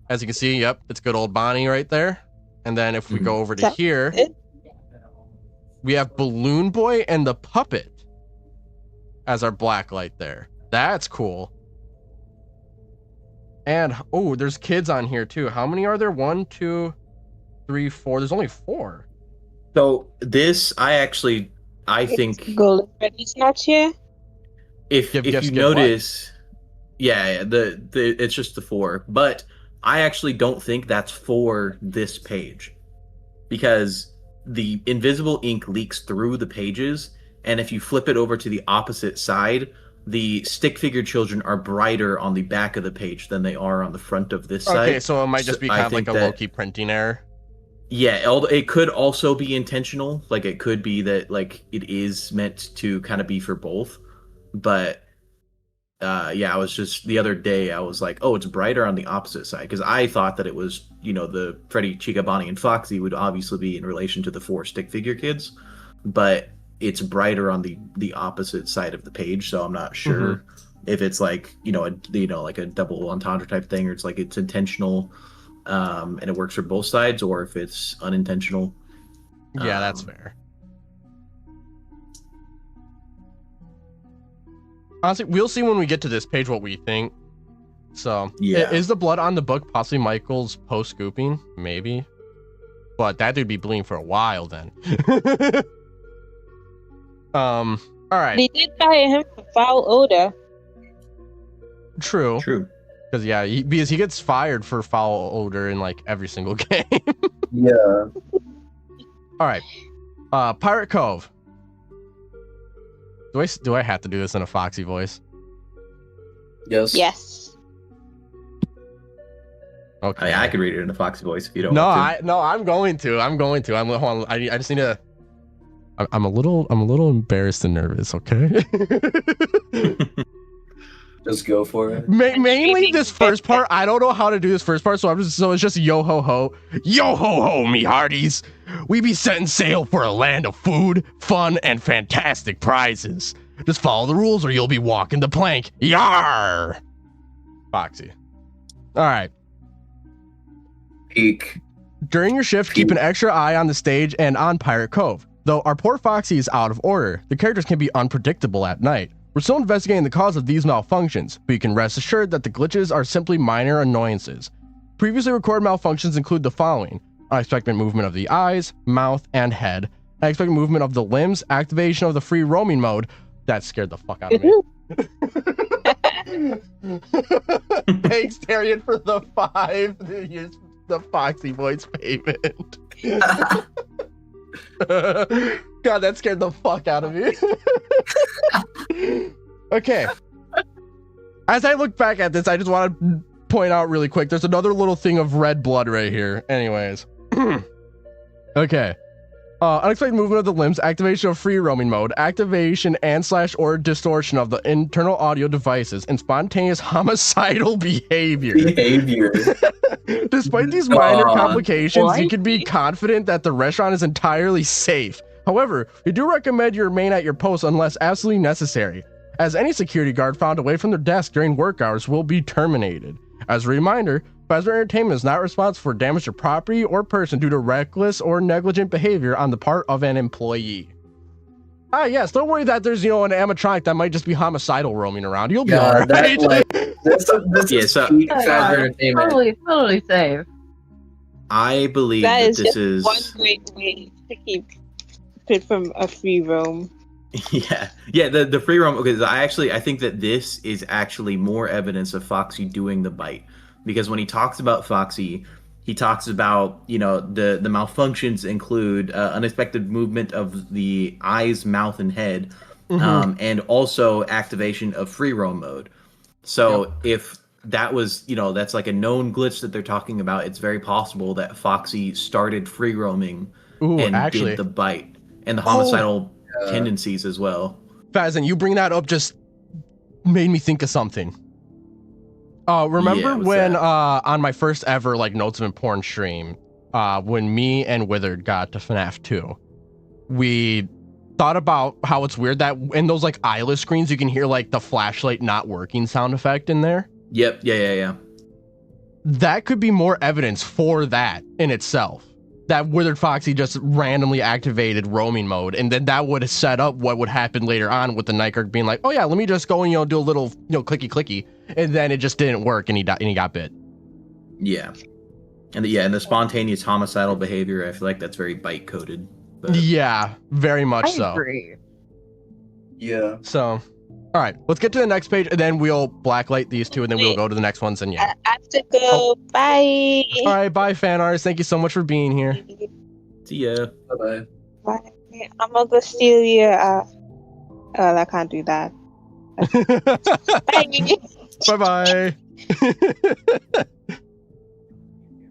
As you can see, yep, it's good old Bonnie right there. And then if we go over to here... We have Balloon Boy and the Puppet as our blacklight there. That's cool. And, oh, there's kids on here, too. How many are there? 1, 2, 3, 4. There's only 4. So this, I think Golden Freddy's not here. if Give you gifts, give notice, yeah, the it's just the 4. But I actually don't think that's for this page, because the invisible ink leaks through the pages, and if you flip it over to the opposite side, the stick figure children are brighter on the back of the page than they are on the front of this side. Okay, so it might just be kind of like a low-key printing error. Yeah, it could also be intentional. Like, it could be that, like, it is meant to kind of be for both. But yeah, I was just, the other day I was like, oh, it's brighter on the opposite side, because I thought that it was, you know, the Freddy, Chica, Bonnie, and Foxy would obviously be in relation to the 4 stick figure kids, but it's brighter on the opposite side of the page, so I'm not sure if it's like, like a double entendre type thing, or it's like it's intentional and it works for both sides, or if it's unintentional. Yeah, that's fair. Honestly, we'll see when we get to this page what we think. So, Yeah. Is the blood on the book possibly Michael's post-scooping? Maybe. But that dude be bleeding for a while then. All right. They did fire him for foul odor. True. Because because he gets fired for foul odor in like every single game. Yeah. All right. Pirate Cove. Do I have to do this in a Foxy voice? Yes. Yes. Okay. I could read it in a Foxy voice if you don't No, want to. I'm going to. Hold on. I just need to. I'm a little embarrassed and nervous. Okay. Just go for it. Mainly this first part. I don't know how to do this first part, so it's just yo ho ho, me hearties. We be setting sail for a land of food, fun, and fantastic prizes. Just follow the rules, or you'll be walking the plank. Yar! Foxy. All right. Peak. During your shift, keep an extra eye on the stage and on Pirate Cove. Though our poor Foxy is out of order, the characters can be unpredictable at night. We're still investigating the cause of these malfunctions, but you can rest assured that the glitches are simply minor annoyances. Previously recorded malfunctions include the following: unexpected movement of the eyes, mouth, and head, unexpected movement of the limbs, activation of the free roaming mode. That scared the fuck out of me. Thanks, Tarian, for the 5. The Foxy voice payment. God, that scared the fuck out of me. Okay. As I look back at this, I just want to point out really quick, there's another little thing of red blood right here. Anyways. Okay. Unexpected movement of the limbs, activation of free roaming mode, activation and / or distortion of the internal audio devices, and spontaneous homicidal behavior. Despite these minor complications, you can be confident that the restaurant is entirely safe. However, we do recommend you remain at your post unless absolutely necessary, as any security guard found away from their desk during work hours will be terminated. As a reminder, Fazbear Entertainment is not responsible for damage to property or person due to reckless or negligent behavior on the part of an employee. Yes, don't worry that there's, an animatronic that might just be homicidal roaming around. You'll be alright. This is peak Fazbear Entertainment. Totally safe. I believe That is this just is one great way to keep it from a free roam. yeah, the free roam. Okay, I think that this is actually more evidence of Foxy doing the bite, because when he talks about Foxy, he talks about, you know, the malfunctions include unexpected movement of the eyes, mouth, and head, and also activation of free roam mode. So if that was, you know, that's like a known glitch that they're talking about, it's very possible that Foxy started free roaming and did the bite and the homicidal tendencies as well. Fazan, you bring that up just made me think of something. Remember when on my first ever like Notes of Porn stream, when me and Withered got to FNAF 2, we thought about how it's weird that in those like eyeless screens you can hear like the flashlight not working sound effect in there. Yep. Yeah. That could be more evidence for that in itself. That Withered Foxy just randomly activated roaming mode, and then that would have set up what would happen later on with the Night Guard being like, oh yeah, let me just go and, you know, do a little, you know, clicky, and then it just didn't work, and he got bit. Yeah. And the spontaneous homicidal behavior, I feel like that's very bite coded. Yeah, very much I agree. Yeah. So, all right, let's get to the next page, and then we'll blacklight these two, and then we'll go to the next ones, and yeah. I have to go. Bye. All right, bye, fan artists. Thank you so much for being here. See ya. Bye-bye. Bye. I'm gonna go steal your. Oh, I can't do that. Bye. Bye-bye.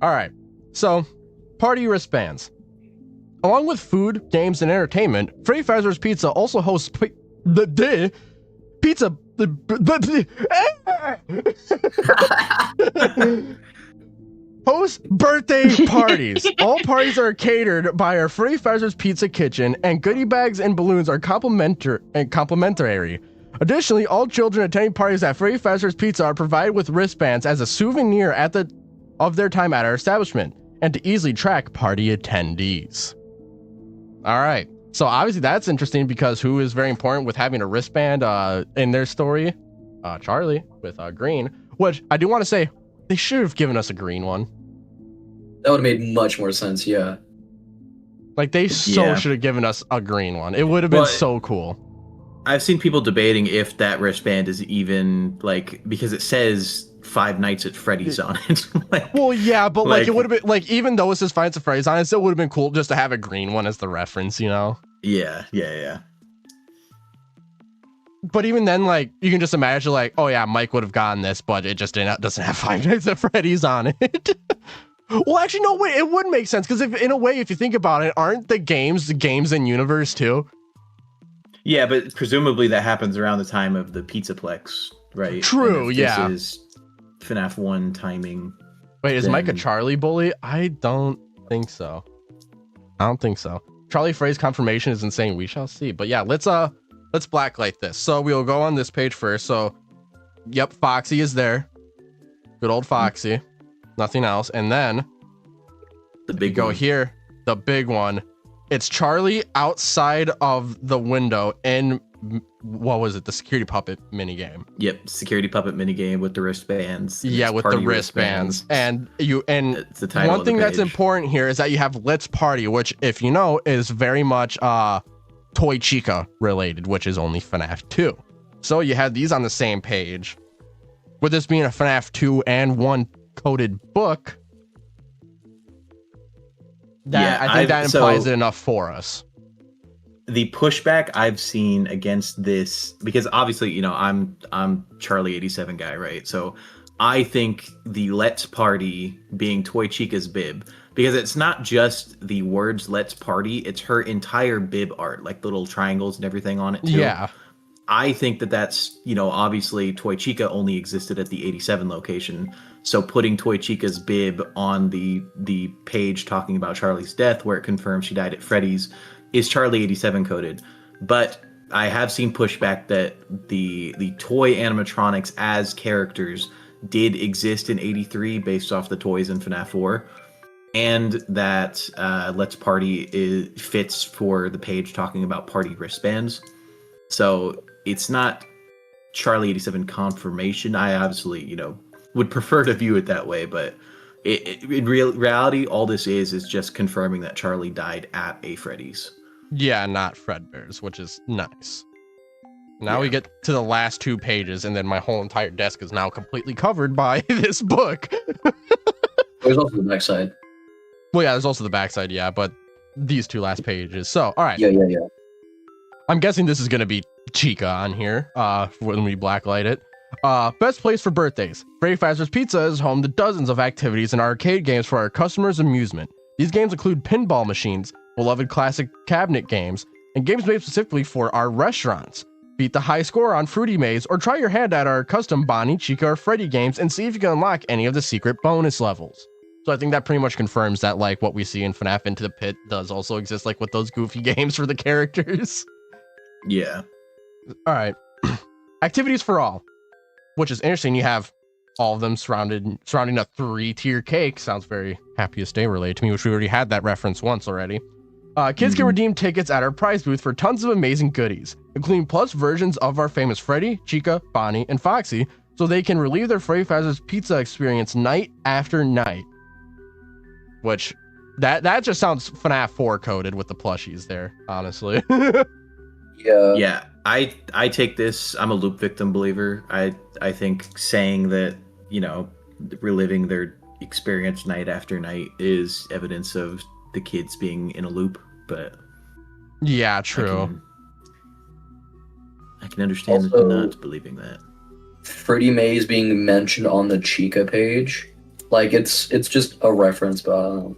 All right, so party wristbands. Along with food, games, and entertainment, Freddy Fazbear's Pizza also hosts hosts birthday parties. All parties are catered by our Freddy Fazbear's Pizza kitchen, and goodie bags and balloons are complimentary. Additionally, all children attending parties at Freddy Fazbear's Pizza are provided with wristbands as a souvenir of their time at our establishment, and to easily track party attendees. All right. So obviously that's interesting because who is very important with having a wristband in their story? Charlie with green, which I do want to say they should have given us a green one. That would have made much more sense, yeah. Like they should have given us a green one. It would have been so cool. I've seen people debating if that wristband is even like, because it says Five Nights at Freddy's on it. Well, yeah, but like it would have been like, even though it says Five Nights at Freddy's on it, still would have been cool just to have a green one as the reference, you know? Yeah. But even then, like, you can just imagine, like, oh yeah, Mike would have gotten this, but it just doesn't have Five Nights at Freddy's on it. Well, actually, no, wait, it would make sense because in a way, if you think about it, aren't the games in universe too? Yeah, but presumably that happens around the time of the Pizzaplex, right? True, yeah. This is FNAF 1 timing. Wait, is Mike a Charlie bully? I don't think so. Charlie Frey's confirmation is insane. We shall see. But yeah, let's blacklight this. So we'll go on this page first. So, yep, Foxy is there. Good old Foxy. Nothing else. And then the big go one. here. The big one. It's Charlie outside of the window in, what was it? The security puppet minigame. Yep, security puppet minigame with the wristbands. Yeah, with the wristbands. And it's the title one thing of the that's page. important here is that you have Let's Party, which, if you know, is very much Toy Chica related, which is only FNAF 2. So you had these on the same page. With this being a FNAF 2 and 1 coded book, I think that implies it enough for us. The pushback I've seen against this, because obviously, you know, I'm Charlie 87 guy, right? So I think the Let's Party being Toy Chica's bib, because it's not just the words Let's Party, it's her entire bib art, like the little triangles and everything on it too. Yeah. I think that's, you know, obviously Toy Chica only existed at the 87 location. So putting Toy Chica's bib on the page talking about Charlie's death, where it confirms she died at Freddy's, is Charlie 87 coded. But I have seen pushback that the toy animatronics as characters did exist in 83 based off the toys in FNAF 4. And that Let's Party fits for the page talking about party wristbands. So it's not Charlie 87 confirmation. I obviously, you know, would prefer to view it that way, but in reality, all this is just confirming that Charlie died at a Freddy's. Yeah, not Fredbear's, which is nice. Now we get to the last 2 pages, and then my whole entire desk is now completely covered by this book. There's also the backside. Well, yeah, there's also the backside, yeah, but these two last pages. So, all right. Yeah. I'm guessing this is going to be Chica on here when we blacklight it. Best place for birthdays. Freddy Fazbear's Pizza is home to dozens of activities and arcade games for our customers' amusement. These games include pinball machines, beloved classic cabinet games, and games made specifically for our restaurants. Beat the high score on Fruity Maze, or try your hand at our custom Bonnie, Chica, or Freddy games and see if you can unlock any of the secret bonus levels. So I think that pretty much confirms that like what we see in FNAF Into the Pit does also exist, like with those goofy games for the characters. Yeah. All right. Activities for all, which is interesting. You have all of them surrounding a 3-tier cake. Sounds very Happiest Day related to me, which we already had that reference once already. Kids can redeem tickets at our prize booth for tons of amazing goodies, including plus versions of our famous Freddy, Chica, Bonnie, and Foxy, so they can relive their Freddy Fazbear's Pizza experience night after night. Which, that just sounds FNAF 4 coded with the plushies there, honestly. Yeah, I take this. I'm a loop victim believer. I think saying that, you know, reliving their experience night after night is evidence of the kids being in a loop, but yeah, true. I can understand Also, not believing that. Fruity Maze being mentioned on the Chica page, like it's just a reference, but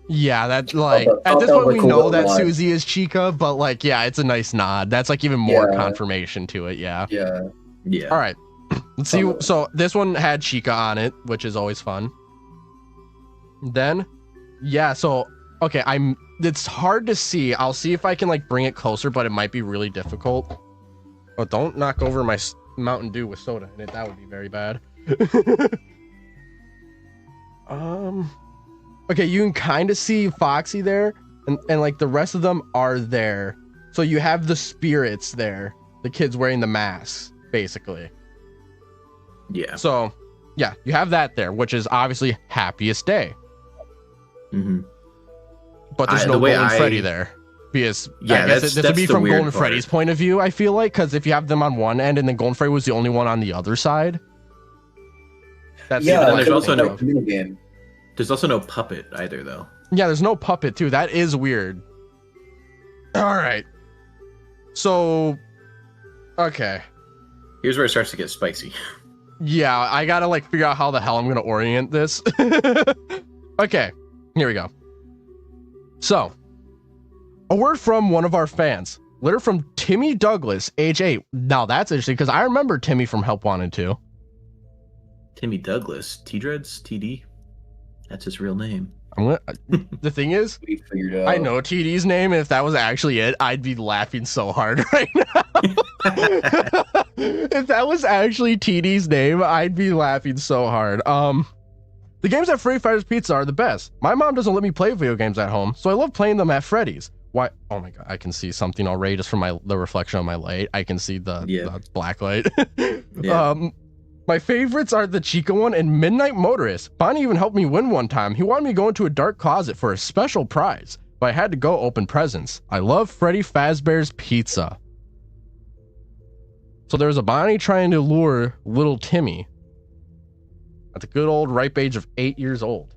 yeah, that's like I'll at this tell point the we cool know little that nod. Susie is Chica, but like yeah, it's a nice nod. That's like even more Yeah. confirmation to it. Yeah. Yeah. All right. Let's see. So this one had Chica on it, which is always fun. Then, yeah. So okay, it's hard to see. I'll see if I can like bring it closer, but it might be really difficult. Oh, don't knock over my Mountain Dew with soda in it. That would be very bad. Okay, you can kind of see Foxy there, and like the rest of them are there. So you have the spirits there, the kids wearing the masks, basically. Yeah. So, yeah, you have that there, which is obviously Happiest Day. Mm-hmm. But there's no Golden Freddy there. Because yeah, I guess this would be from Golden Freddy's point of view, I feel like, because if you have them on one end and then Golden Freddy was the only one on the other side. That's yeah, there's also no minigame. There's also no puppet either, though. Yeah, there's no puppet too. That is weird. All right. So, okay. Here's where it starts to get spicy. Yeah, I gotta like figure out how the hell I'm gonna orient this. Okay, here we go. So, a word from one of our fans. Letter from Timmy Douglas, age 8. Now that's interesting because I remember Timmy from Help Wanted 2. Timmy Douglas, T-Dreads, TD. That's his real name. The thing is, We figured out. I know TD's name, and if that was actually it, I'd be laughing so hard right now. If that was actually TD's name, I'd be laughing so hard. The games at Freddy Fazbear's Pizza are the best. My mom doesn't let me play video games at home, so I love playing them at Freddy's. Why? Oh my god, I can see something already just from the reflection of my light. I can see the black light. Yeah. My favorites are the Chica one and Midnight Motorist. Bonnie even helped me win one time. He wanted me to go into a dark closet for a special prize, but I had to go open presents. I love Freddy Fazbear's Pizza. So there's a Bonnie trying to lure little Timmy at the good old ripe age of 8 years old.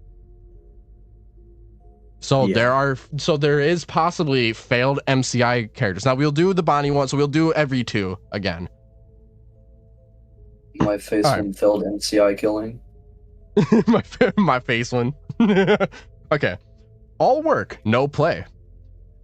So there is possibly failed MCI characters. Now we'll do the Bonnie one, so we'll do every 2 again. My face one failed NCI killing. my face one. Okay. All work, no play.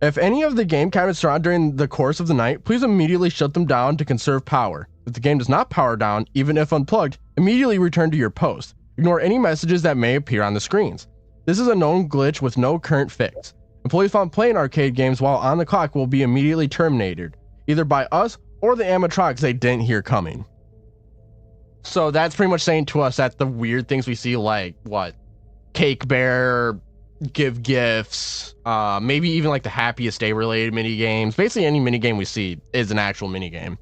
If any of the game cabinets are on during the course of the night, please immediately shut them down to conserve power. If the game does not power down, even if unplugged, immediately return to your post. Ignore any messages that may appear on the screens. This is a known glitch with no current fix. Employees found playing arcade games while on the clock will be immediately terminated, either by us or the animatronics they didn't hear coming. So that's pretty much saying to us that the weird things we see, like what, Cake Bear, give gifts, maybe even like the Happiest Day related mini games. Basically, any mini game we see is an actual mini game,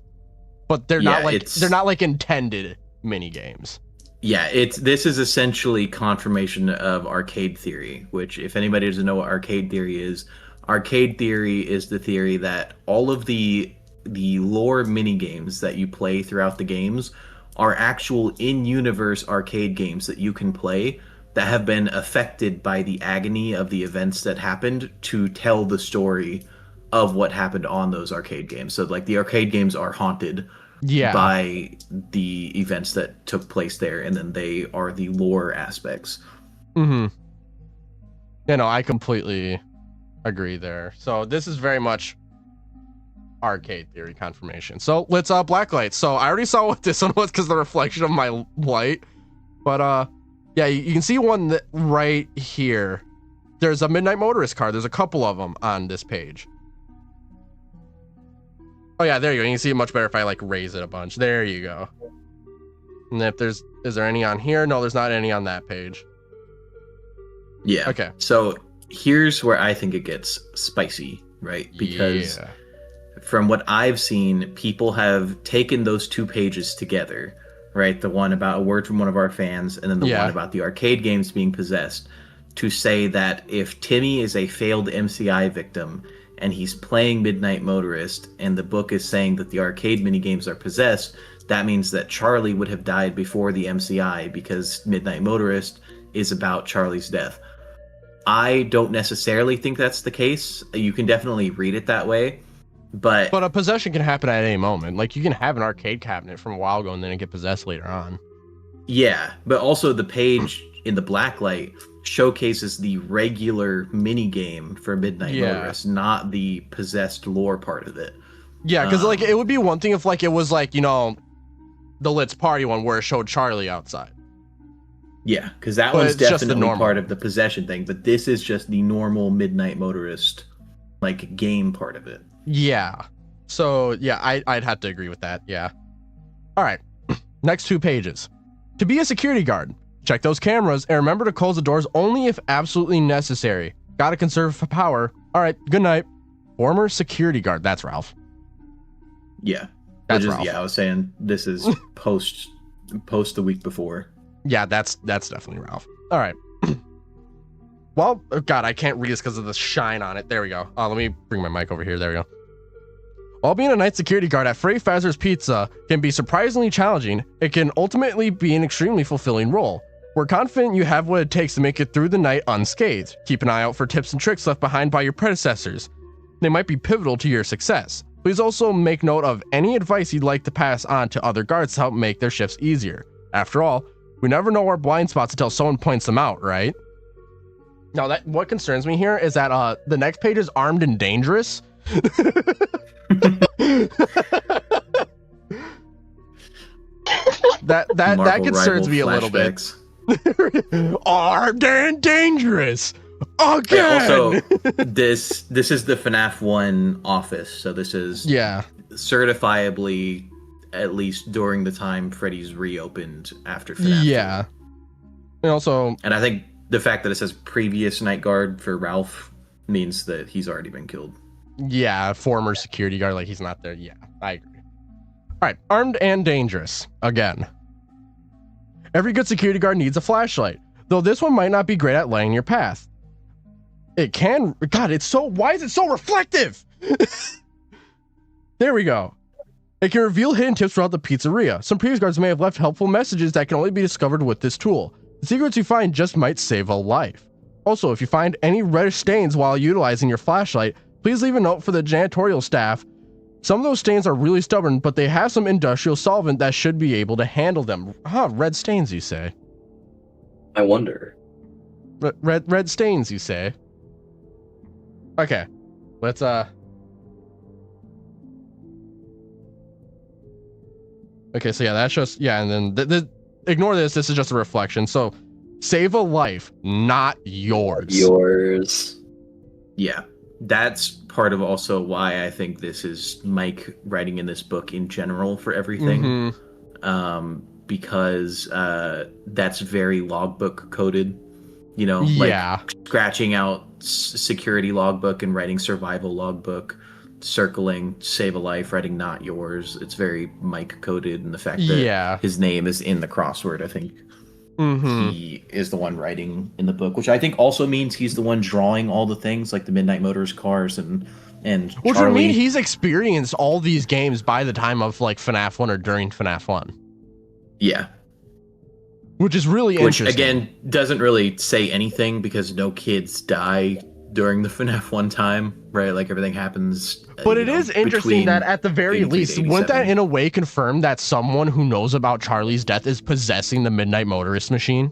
but they're not like intended mini games. Yeah, this is essentially confirmation of arcade theory. Which, if anybody doesn't know what arcade theory is the theory that all of the lore mini games that you play throughout the games are actual in-universe arcade games that you can play, that have been affected by the agony of the events that happened to tell the story of what happened on those arcade games. So like the arcade games are haunted by the events that took place there, and then they are the lore aspects. I completely agree there. So this is very much arcade theory confirmation. So let's blacklight. So I already saw what this one was because the reflection of my light, but yeah, you can see one right here. There's a Midnight Motorist card. There's a couple of them on this page. Oh yeah, there you go. You can see it much better if I like raise it a bunch. There you go. And if is there any on here? No, there's not any on that page. Yeah. Okay. So here's where I think it gets spicy, right? Because from what I've seen, people have taken those two pages together, right? The one about a word from one of our fans, and then the one about the arcade games being possessed, to say that if Timmy is a failed MCI victim and he's playing Midnight Motorist, and the book is saying that the arcade minigames are possessed, that means that Charlie would have died before the MCI, because Midnight Motorist is about Charlie's death. I don't necessarily think that's the case. You can definitely read it that way, but a possession can happen at any moment. Like, you can have an arcade cabinet from a while ago and then it get possessed later on. Yeah, but also the page in the blacklight showcases the regular mini game for Midnight Motorist, not the possessed lore part of it. Yeah, because like it would be one thing if like it was like, you know, the Lit's Party one where it showed Charlie outside. Yeah, because that one's definitely part of the possession thing, but this is just the normal Midnight Motorist like game part of it. Yeah. So yeah, I'd have to agree with that. Yeah. All right. Next 2 pages. To be a security guard, check those cameras and remember to close the doors only if absolutely necessary. Gotta conserve power. All right. Good night. Former security guard. That's Ralph. Yeah. That's Ralph. Yeah, I was saying this is post the week before. Yeah, that's definitely Ralph. All right. Well, oh God, I can't read this because of the shine on it. There we go. Let me bring my mic over here. There we go. While being a night security guard at Freddy Fazbear's Pizza can be surprisingly challenging, it can ultimately be an extremely fulfilling role. We're confident you have what it takes to make it through the night unscathed. Keep an eye out for tips and tricks left behind by your predecessors. They might be pivotal to your success. Please also make note of any advice you'd like to pass on to other guards to help make their shifts easier. After all, we never know our blind spots until someone points them out, right? Now, what concerns me here is that the next page is armed and dangerous. that concerns me a little bit. Armed and dangerous again. Also, this is the FNAF 1 office, so this is certifiably at least during the time Freddy's reopened after FNAF 2. And I think the fact that it says previous night guard for Ralph means that he's already been killed. Yeah, former security guard, like he's not there. Yeah, I agree. All right, armed and dangerous again. Every good security guard needs a flashlight, though this one might not be great at lighting your path. It can. God, why is it so reflective? There we go. It can reveal hidden tips throughout the pizzeria. Some previous guards may have left helpful messages that can only be discovered with this tool. The secrets you find just might save a life. Also, if you find any reddish stains while utilizing your flashlight, please leave a note for the janitorial staff. Some of those stains are really stubborn, but they have some industrial solvent that should be able to handle them. Red stains, you say? I wonder. Red stains, you say? Okay, let's Okay, so yeah, that's just and then ignore this. This is just a reflection. So, save a life, not yours. Yours. Yeah, that's part of also why I think this is Mike writing in this book in general for everything, because that's very logbook coded. You know, like scratching out security logbook and writing survival logbook, circling save a life, writing not yours. It's very Mike coded, and the fact that his name is in the crossword, I think he is the one writing in the book, which I think also means he's the one drawing all the things like the Midnight Motors cars and which would mean he's experienced all these games by the time of like FNAF 1 or during FNAF 1. Yeah. which is really Which interesting. again doesn't really say anything because no kids die during the FNAF 1 time, right? Like everything happens. But it is interesting that at the very 83 to least, wouldn't that 87. in a way confirm that someone who knows about Charlie's death is possessing the Midnight Motorist machine?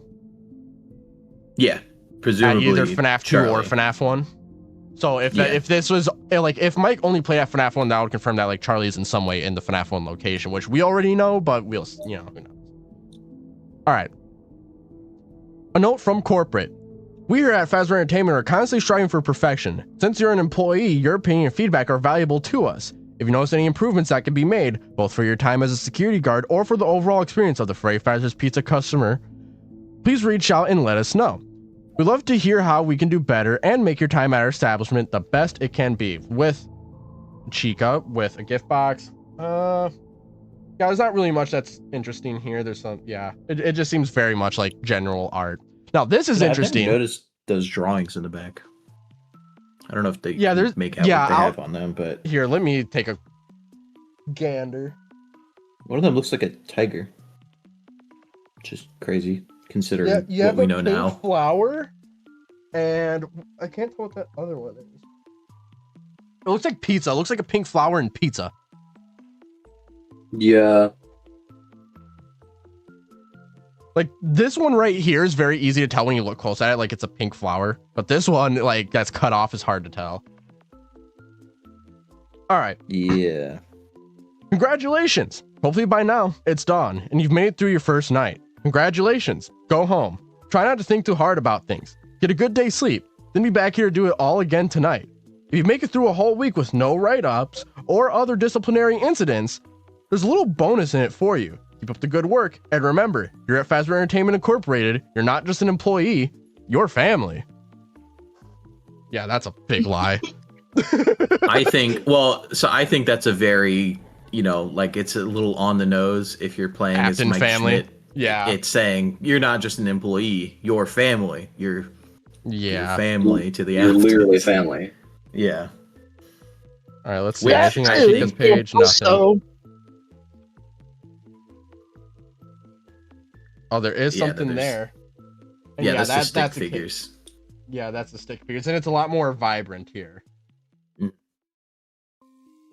Yeah, At presumably either FNAF 2 or Charlie. FNAF 1. So if Yeah. if this was like if Mike only played at FNAF 1, that would confirm that like Charlie is in some way in the FNAF 1 location, which we already know, but we'll who knows. All right. A note from corporate. We here at Fazbear Entertainment are constantly striving for perfection. Since you're an employee, your opinion and feedback are valuable to us. If you notice any improvements that can be made, both for your time as a security guard or for the overall experience of the Freddy Fazbear's Pizza customer, please reach out and let us know. We'd love to hear how we can do better and make your time at our establishment the best it can be. With Chica, with a gift box. Yeah, there's not really much that's interesting here. There's some, yeah. It just seems very much like general art. Now, this is interesting. I've never noticed those drawings in the back. I don't know if they there's make out yeah, what they have on them, but here, let me take a gander. one of them looks like a tiger. Just crazy, considering Yeah, you what have we a know pink now. flower, and I can't tell what that other one is. It looks like pizza. It looks like a pink flower and pizza. Yeah. Like this one right here is very easy to tell when you look close at it, like it's a pink flower. But this one, like that's cut off, is hard to tell. All right. Yeah. Congratulations. Hopefully by now it's dawn and you've made it through your first night. Congratulations. Go home. Try not to think too hard about things. Get a good day's sleep. Then be back here to do it all again tonight. If you make it through a whole week with no write-ups or other disciplinary incidents, there's a little bonus in it for you. Keep up the good work, and remember, you're at Fazbear Entertainment Incorporated. You're not just an employee, you're family. Yeah, that's a big lie. I think that's a very, like it's a little on the nose if you're playing Afton as Mike family. Schmidt. Yeah. It's saying you're not just an employee, you're family. You're family to the You're Aftons. literally family. Yeah. All right, let's see. Which- Anything on Chica's page? Nothing. So, Oh, there is Yeah, something there's- there. And Yeah, that's the stick that's a kid- figures. Yeah, that's the stick figures, and it's a lot more vibrant here. Mm.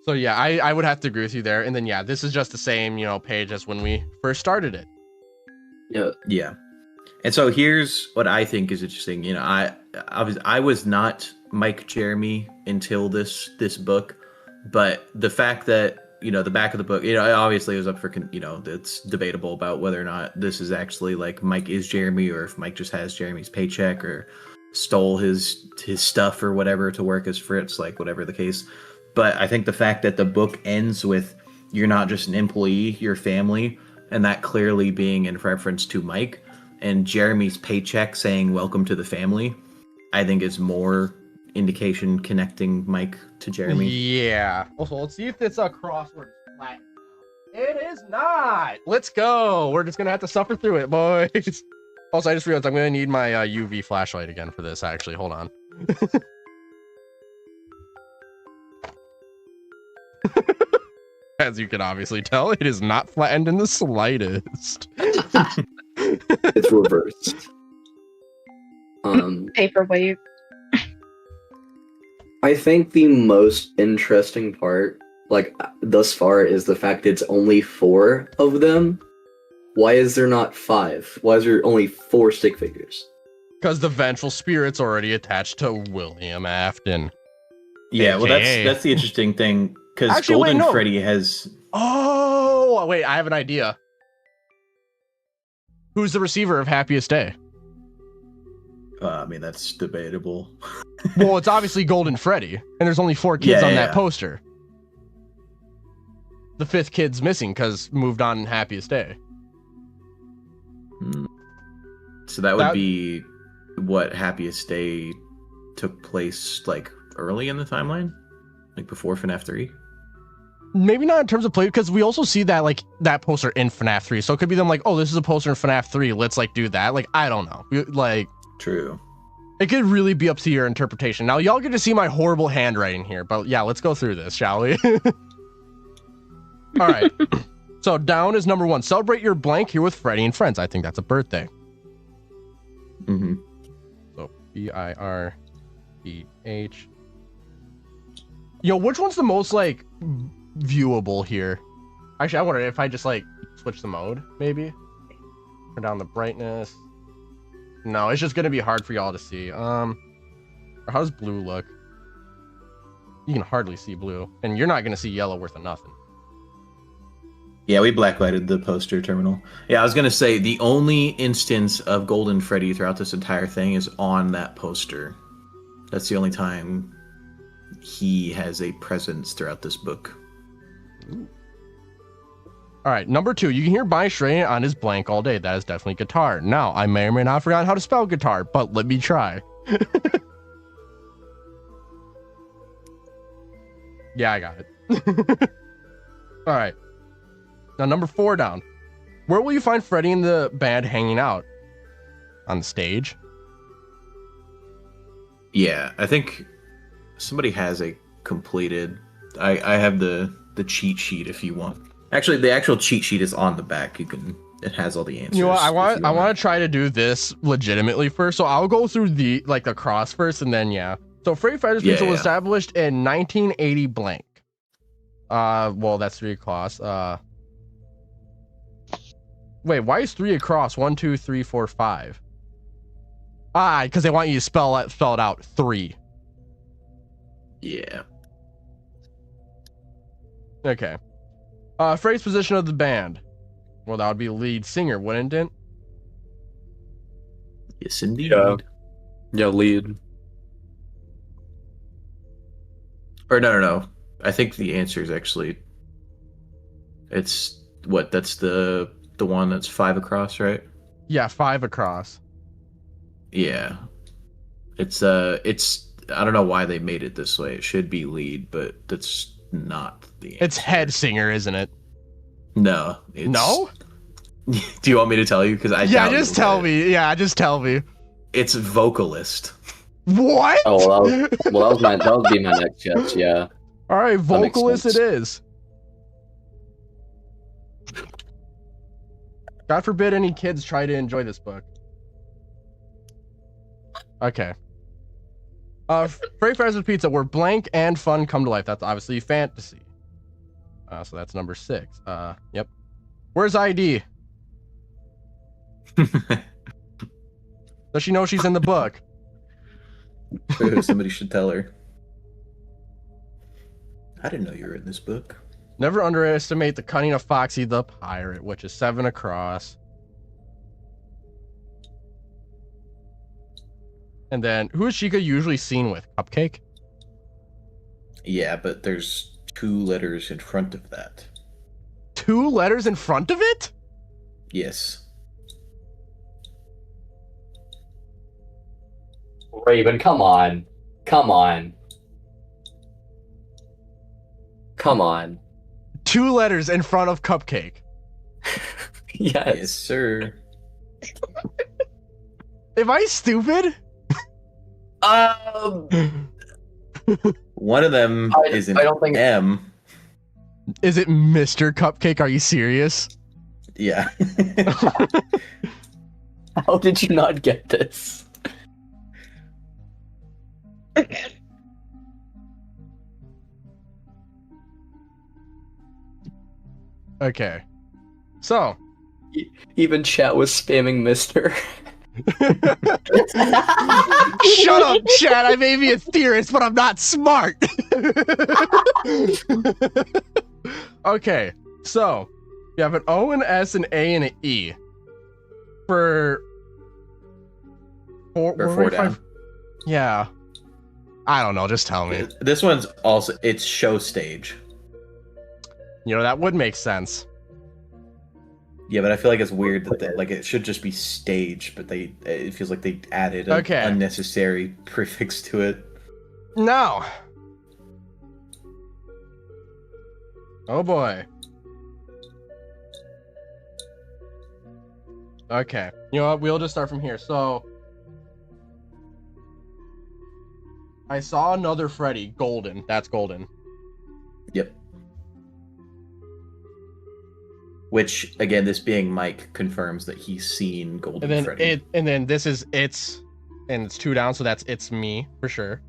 So yeah, I would have to agree with you there. And then yeah, this is just the same page as when we first started it. Yeah. Yeah. And so here's what I think is interesting. I was not Mike Jeremy until this book, but the fact that the back of the book, obviously it was up for it's debatable about whether or not this is actually like Mike is Jeremy or if Mike just has Jeremy's paycheck or stole his stuff or whatever to work as Fritz, like whatever the case. But I think the fact that the book ends with you're not just an employee, you're family, and that clearly being in reference to Mike, and Jeremy's paycheck saying welcome to the family, I think is more indication connecting Mike to Jeremy. Yeah. Also, let's see if it's a crossword flat. It is not. Let's go. We're just gonna have to suffer through it, boys. Also, I just realized I'm gonna need my UV flashlight again for this. Actually, hold on. As you can obviously tell, it is not flattened in the slightest. It's reversed. paperweight. I think the most interesting part, like thus far, is the fact it's only 4 of them. Why is there not 5? Why is there only 4 stick figures? Because the vengeful spirit's already attached to William Afton. Yeah, well, AKA. that's the interesting thing because Actually, wait, Golden no. Freddy has. Oh, wait, I have an idea. Who's the receiver of Happiest Day? I mean, that's debatable. Well, it's obviously Golden Freddy, and there's only 4 kids Yeah, on yeah. that poster. The 5th kid's missing because moved on in Happiest Day. So that would That- be what Happiest Day took place like early in the timeline, like before FNAF 3. Maybe not in terms of play, because we also see that like that poster in FNAF 3, so it could be them like, oh, this is a poster in FNAF 3. Let's like do that. Like I don't know. Like True. it could really be up to your interpretation. Now y'all get to see my horrible handwriting here, but yeah, let's go through this, shall we? All right. So down is number 1. Celebrate your blank here with Freddy and friends. I think that's a birthday. Mm-hmm. So BIRTH. Yo, which one's the most like viewable here? Actually, I wonder if I just like switch the mode, maybe turn down the brightness. No, it's just gonna be hard for y'all to see. Or how does blue look? You can hardly see blue, and you're not gonna see yellow worth of nothing. Yeah, we blacklighted the poster terminal. Yeah, I was gonna say the only instance of Golden Freddy throughout this entire thing is on that poster. That's the only time he has a presence throughout this book. Ooh. All right, number 2. You can hear Bonnie straining on his blank all day. That is definitely guitar. Now, I may or may not have forgotten how to spell guitar, but let me try. Yeah, I got it. All right. Now, number 4 down. Where will you find Freddy and the band hanging out? On the stage? Yeah, I think somebody has a completed. I have the cheat sheet if you want. Actually, the actual cheat sheet is on the back. It has all the answers. You know what? I want to try to do this legitimately first. So I'll go through the cross first, and then yeah. So Freddy Fazbear's Pizza was established in 1980 blank. Well, that's 3 across. Wait, why is 3 across? 1, 2, 3, 4, 5. Because they want you to spell it out 3. Yeah. Okay. Freddy's position of the band. Well, that would be lead singer, wouldn't it? Yes, indeed. Yeah, lead. Or no. I think the answer is actually. It's what? That's the one that's 5 across, right? Yeah, 5 across. Yeah. It's I don't know why they made it this way. It should be lead, but that's not the answer. It's head singer, isn't it? No. No? Do you want me to tell you? Because just tell me. Yeah, just tell me. It's vocalist. What? Oh, that would be my next guess. Yeah. All right, vocalist it sense. is. God forbid any kids try to enjoy this book. Okay. Freddy Fazbear's Pizza, where blank and fun come to life. That's obviously fantasy. So that's number 6. Yep. Where's ID? Does she know she's in the book? Somebody should tell her. I didn't know you were in this book. Never underestimate the cunning of Foxy the pirate, which is 7 across. And then, who is Chica usually seen with? Cupcake? Yeah, but there's 2 letters in front of that. 2 letters in front of it? Yes. Raven, come on. Come on. 2 letters in front of Cupcake. Yes, sir. Am I stupid? One of them is an I don't think M. Is it Mr. Cupcake? Are you serious? Yeah. How did you not get this? Okay. So. Even chat was spamming Mister. Shut up, Chad. I may be a theorist, but I'm not smart. Okay. So, you have an O, an S, an A, and an E. For 4 down. Yeah. I don't know. Just tell me. This one's also, it's show stage. You know, that would make sense. Yeah, but I feel like it's weird that like it should just be stage, but it feels like they added an unnecessary prefix to it. No. Oh boy. Okay. You know what? We'll just start from here. So I saw another Freddy, Golden. That's Golden. Yep. Which again, this being Mike confirms that he's seen Golden And then Freddy. and then this is it's, and it's 2 down, so that's it's me for sure.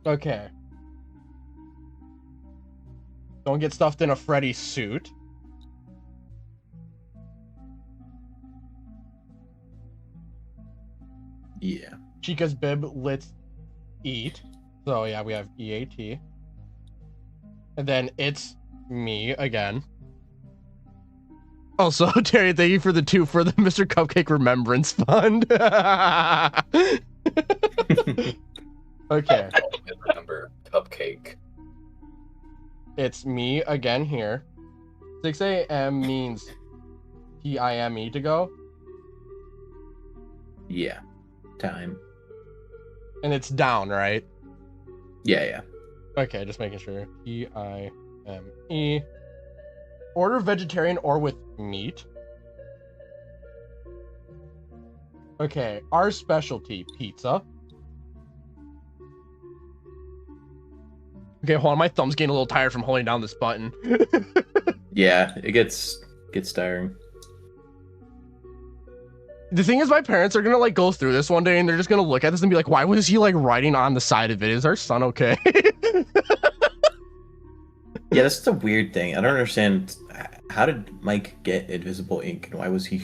Okay. Don't get stuffed in a Freddy suit. Yeah. Chica's bib, let's eat. So yeah, we have EAT. And then it's me again. Also, Terry, thank you for the 2 for the Mr. Cupcake Remembrance Fund. Okay. Remember Cupcake. It's me again here. 6 a.m. means TIME to go. Yeah. Time. And it's down, right? Yeah. Okay, just making sure. TIME. Order vegetarian or with meat. Okay, our specialty, pizza. Okay, hold on, my thumb's getting a little tired from holding down this button. Yeah, it gets tiring. The thing is, my parents are gonna like go through this one day and they're just gonna look at this and be like, why was he like writing on the side of it? Is our son okay? Yeah, that's the weird thing. I don't understand. How did Mike get invisible ink, and why was he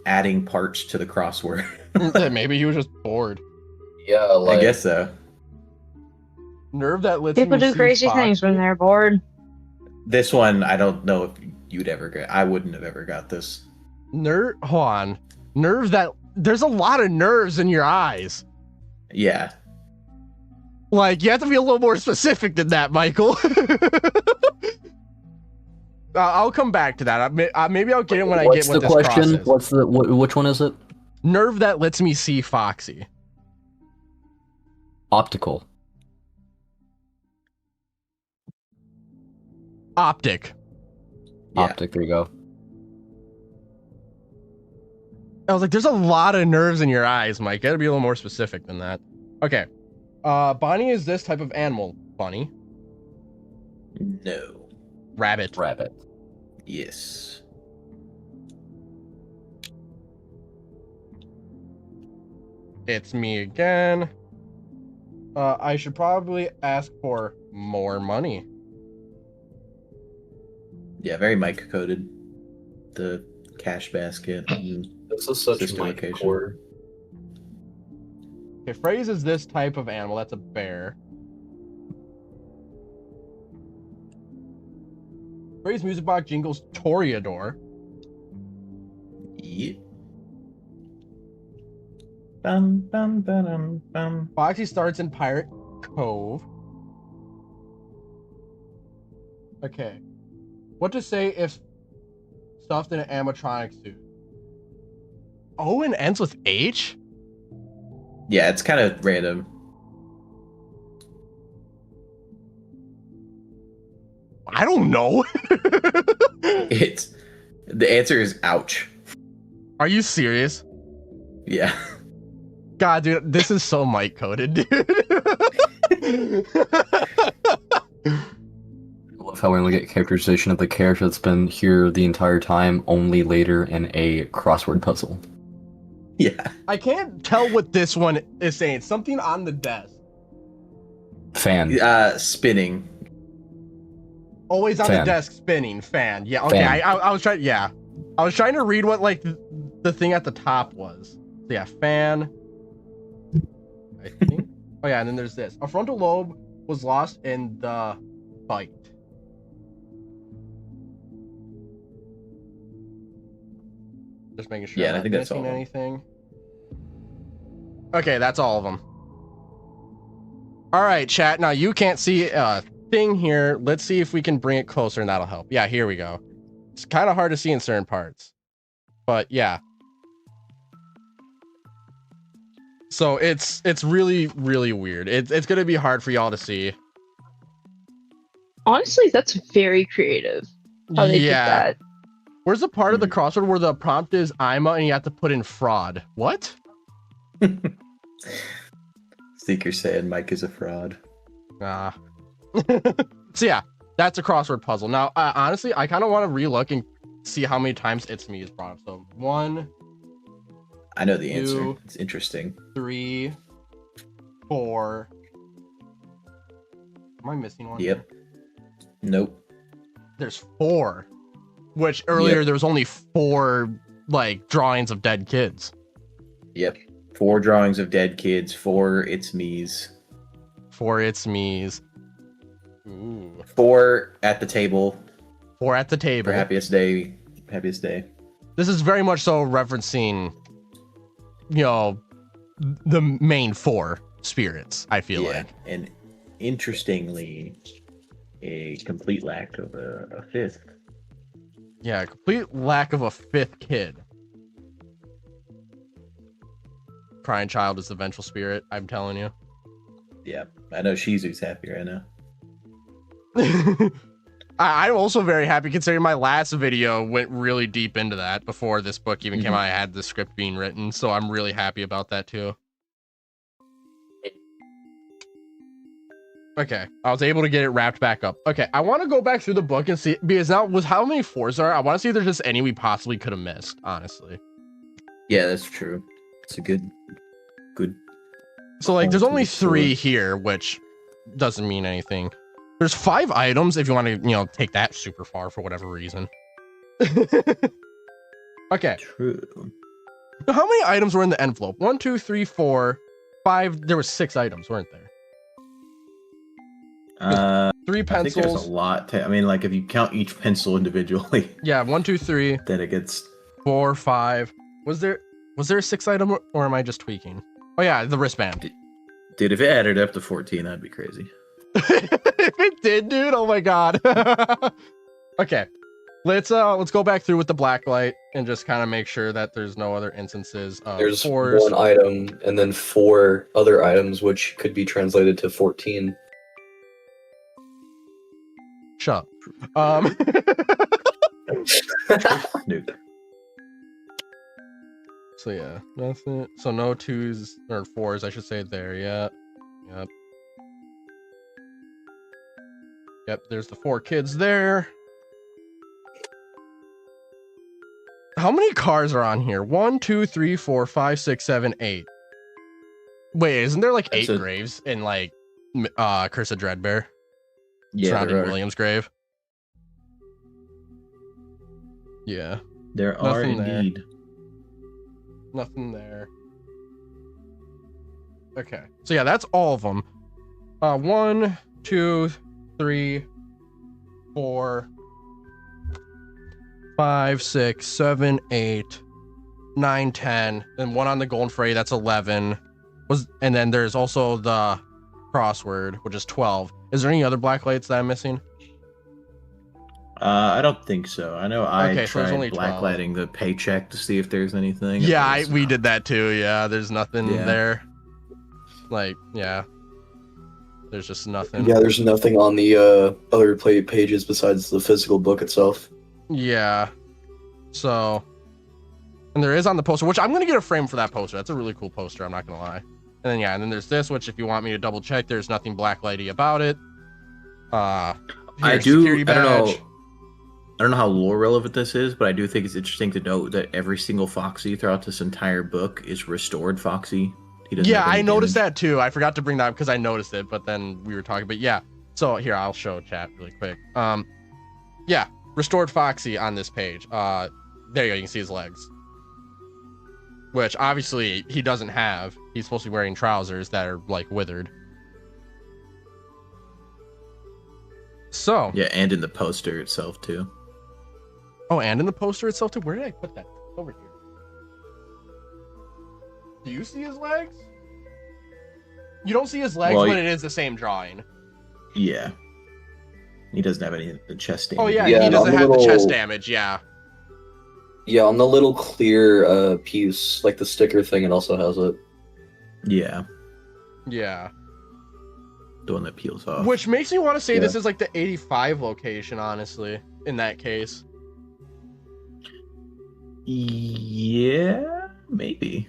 adding parts to the crossword? Maybe he was just bored. Yeah, like I guess so. Nerve that lets People me do see crazy Foxy. things when they're bored. This one, I don't know if you'd ever get. I wouldn't have ever got this. Hold on. Nerve that. There's a lot of nerves in your eyes. Yeah. Like, you have to be a little more specific than that, Michael. I'll come back to that. Maybe I'll get it when I get what the this question? cross is. Which one is it? Nerve that lets me see Foxy. Optical. Optic. Yeah. Optic, there you go. I was like, there's a lot of nerves in your eyes, Mike. Gotta be a little more specific than that. Okay. Bonnie is this type of animal. Bunny. No. Rabbit. Rabbit. Yes. It's me again. I should probably ask for more money. Yeah, very Mike coded. The cash basket. And This is such System my location. core. Okay, phrase is this type of animal. That's a bear. Phrase music box jingles Toreador. yeah. Bum, bum, ba-dum, bum. Foxy starts in Pirate Cove. Okay. What to say if stuffed in an animatronic suit? Oh, and ends with H? Yeah, it's kind of random. I don't know. It's the answer is ouch. Are you serious? Yeah. God, dude, this is so Mike coded, dude. I love how we only get characterization of the character that's been here the entire time, only later in a crossword puzzle. Yeah. I can't tell what this one is saying. Something on the desk. Fan. Spinning. Always on the Fan. desk spinning. Fan. Yeah, okay. Fan. I was trying. Yeah. I was trying to read what, like, the thing at the top was. So, yeah, fan. I think. Oh, yeah, and then there's this. A frontal lobe was lost in the bite. Just making sure Yeah, I'm I not think that's all missing of them. anything. Okay, that's all of them. All right, chat. Now you can't see a thing here. Let's see if we can bring it closer, and that'll help. Yeah, here we go. It's kind of hard to see in certain parts, but yeah. So it's really weird. It's gonna be hard for y'all to see. Honestly, that's very creative. How they did that. Where's the part of the crossword where the prompt is Ima and you have to put in fraud? What? Think you're saying Mike is a fraud. So yeah, That's a crossword puzzle. Now, honestly, I kind of want to relook and see how many times It's Me is brought up. So 1, I know the answer. 2, It's interesting. 3, 4. Am I missing one? Yep. Nope. There's 4. Which earlier there was only 4 like drawings of dead kids. Yep. 4 drawings of dead kids. 4 It's Me's. 4 It's Me's. Ooh. 4 at the table. 4 at the table. For happiest day. Happiest day. This is very much so referencing, you know, the main 4 spirits, I feel like. And interestingly, a complete lack of a 5th. Yeah, complete lack of a 5th kid. Crying child is the vengeful spirit, I'm telling you. Yeah, I know Shizu's happier, I know. I'm also very happy considering my last video went really deep into that before this book even came out. I had the script being written, so I'm really happy about that too. Okay, I was able to get it wrapped back up. Okay, I want to go back through the book and see, because now with how many 4s there are, I want to see if there's just any we possibly could have missed, honestly. Yeah, that's true. It's a good. So like, there's only Good story. 3 here, which doesn't mean anything. There's 5 items if you want to, you know, take that super far for whatever reason. Okay. True. How many items were in the envelope? 1, 2, 3, 4, 5. There were 6 items, weren't there? 3 I think there's pencils. a lot. I mean, like if you count each pencil individually, Yeah, 1, 2, 3, then it gets. 4, 5. Was there a 6 item, or am I just tweaking? Oh yeah, the wristband. Dude, if it added up to 14, that'd be crazy. If it did, dude, oh my god. Okay, let's go back through with the blacklight and just kind of make sure that there's no other instances of There's 4s. 1 item and then 4 other items, which could be translated to 14. Shut up. Dude. So yeah, nothing. So no 2s or 4s, I should say there. Yeah. Yep. Yep, there's the 4 kids there. How many cars are on here? 1, 2, 3, 4, 5, 6, 7, 8. Wait, isn't there like 8 graves in like Curse of Dreadbear? Yeah, Surrounding there are. William's grave. Yeah. There are Nothing there. indeed. Nothing there. Okay. So yeah, that's all of them. 1, 2, 3, 4, 5, 6, 7, 8, 9, 10. Then 1 on the Golden Freddy, that's 11. And then there's also the crossword, which is 12. Is there any other blacklights that I'm missing? I don't think so. I know I Okay, so there's tried only 12. blacklighting the paycheck to see if there's anything. Yeah, we did that too. Yeah, there's nothing Yeah. there. Like, yeah. There's just nothing. Yeah, there's nothing on the other pages besides the physical book itself. Yeah. So, and there is on the poster, which I'm going to get a frame for that poster. That's a really cool poster, I'm not going to lie. And then, yeah, and then there's this, which if you want me to double check, there's nothing blacklighty about it. I here's security badge. I don't know how lore relevant this is, but I do think it's interesting to note that every single Foxy throughout this entire book is restored Foxy. He doesn't Yeah, have any I noticed damage. that too. I forgot to bring that up because I noticed it, but then we were talking. But yeah, so here I'll show chat really quick. Yeah, restored Foxy on this page. There you go. You can see his legs, which obviously he doesn't have. He's supposed to be wearing trousers that are like withered. So Yeah, and in the poster itself too. oh, and in the poster itself too. Where did I put that? Over here. Do you see his legs? You don't see his legs, Well, but it is the same drawing. Yeah. He doesn't have any of the chest damage. Oh yeah, Yeah, he and doesn't on the have the little- chest damage. Yeah. Yeah, on the little clear piece, like the sticker thing, it also has it. Yeah. Yeah. The one that peels off. Which makes me want to say Yeah. this is like the 85 location, honestly, in that case. Yeah, maybe.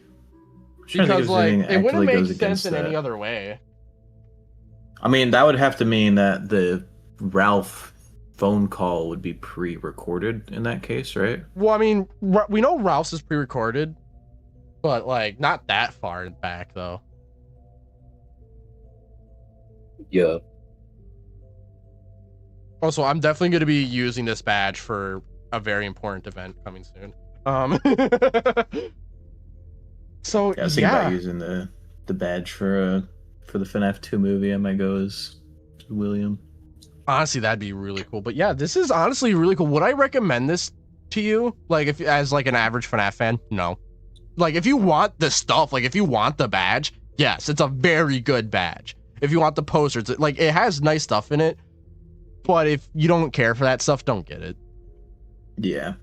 I'm trying to think Because if like anything it wouldn't actually make goes sense against in any that. other way. I mean, that would have to mean that the Ralph phone call would be pre-recorded in that case, right? Well, I mean, we know Ralph's is pre-recorded, but like not that far back though. Yeah. Also, I'm definitely going to be using this badge for a very important event coming soon. So Yeah, I was thinking about using the badge for the FNAF 2 movie. I might go as William. Honestly, that'd be really cool. But yeah, this is honestly really cool. Would I recommend this to you? Like, if as like an average FNAF fan? No. Like, if you want the stuff, like if you want the badge, yes, it's a very good badge. If you want the posters, like it has nice stuff in it. But if you don't care for that stuff, don't get it. Yeah.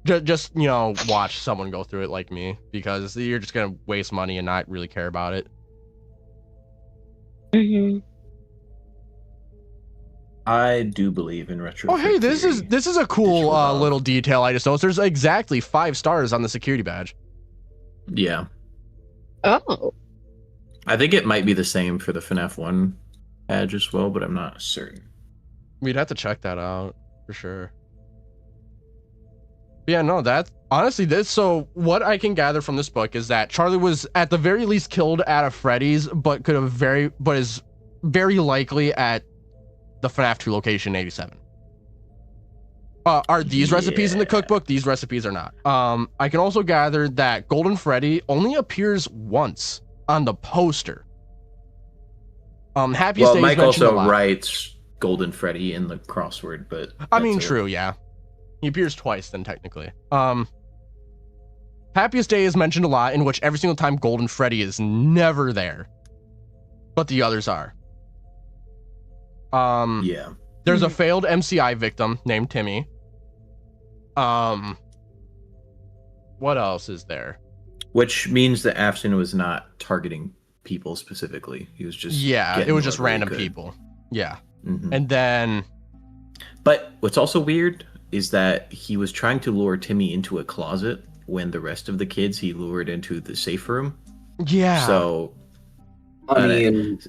Just you know, watch someone go through it like me, because you're just gonna waste money and not really care about it. Mm-hmm. I do believe in retro. Oh, hey, this is a cool little detail I just noticed. There's exactly 5 stars on the security badge. Yeah. Oh. I think it might be the same for the FNAF 1 badge as well, but I'm not certain. We'd have to check that out for sure. But yeah, no, that's honestly this. So what I can gather from this book is that Charlie was at the very least killed at a Freddy's, but is very likely at the FNAF 2 location 87. Are these recipes in the cookbook? These recipes are not. I can also gather that Golden Freddy only appears once on the poster. Happiest Days Mike mentioned also a lot. writes Golden Freddy in the crossword, but I mean, true, yeah. He appears twice then technically. Happiest Day is mentioned a lot, in which every single time Golden Freddy is never there, but the others are. Yeah. There's a failed MCI victim named Timmy. What else is there? Which means that Afton was not targeting people specifically. He was just it was just random people. Yeah. Mm-hmm. And then, but what's also weird is that he was trying to lure Timmy into a closet when the rest of the kids he lured into the safe room. Yeah. So, I mean,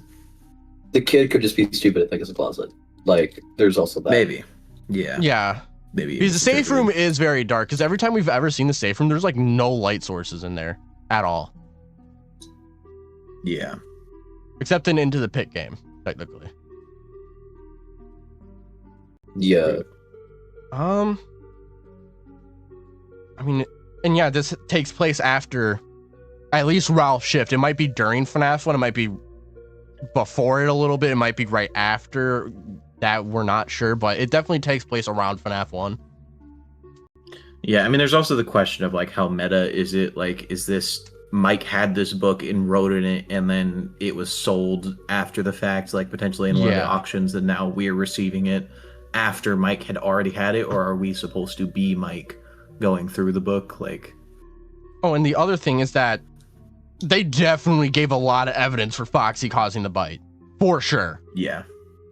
the kid could just be stupid and think it's a closet. Like, there's also that. Maybe. Yeah. Yeah. Maybe. Because the safe room is very dark. Because every time we've ever seen the safe room, there's like no light sources in there at all. Yeah. Except in Into the Pit game, technically. Yeah. I mean, and yeah, this takes place after at least Ralph's shift. It might be during FNAF 1. It might be before it a little bit. It might be right after that. We're not sure, but it definitely takes place around FNAF 1. Yeah, I mean, there's also the question of like how meta is it? Like, is this Mike had this book and wrote in it, and then it was sold after the fact, like potentially in one of the auctions, and now we're receiving it after Mike had already had it, or are we supposed to be Mike going through the book? Like, oh, and the other thing is that they definitely gave a lot of evidence for Foxy causing the bite, for sure. Yeah,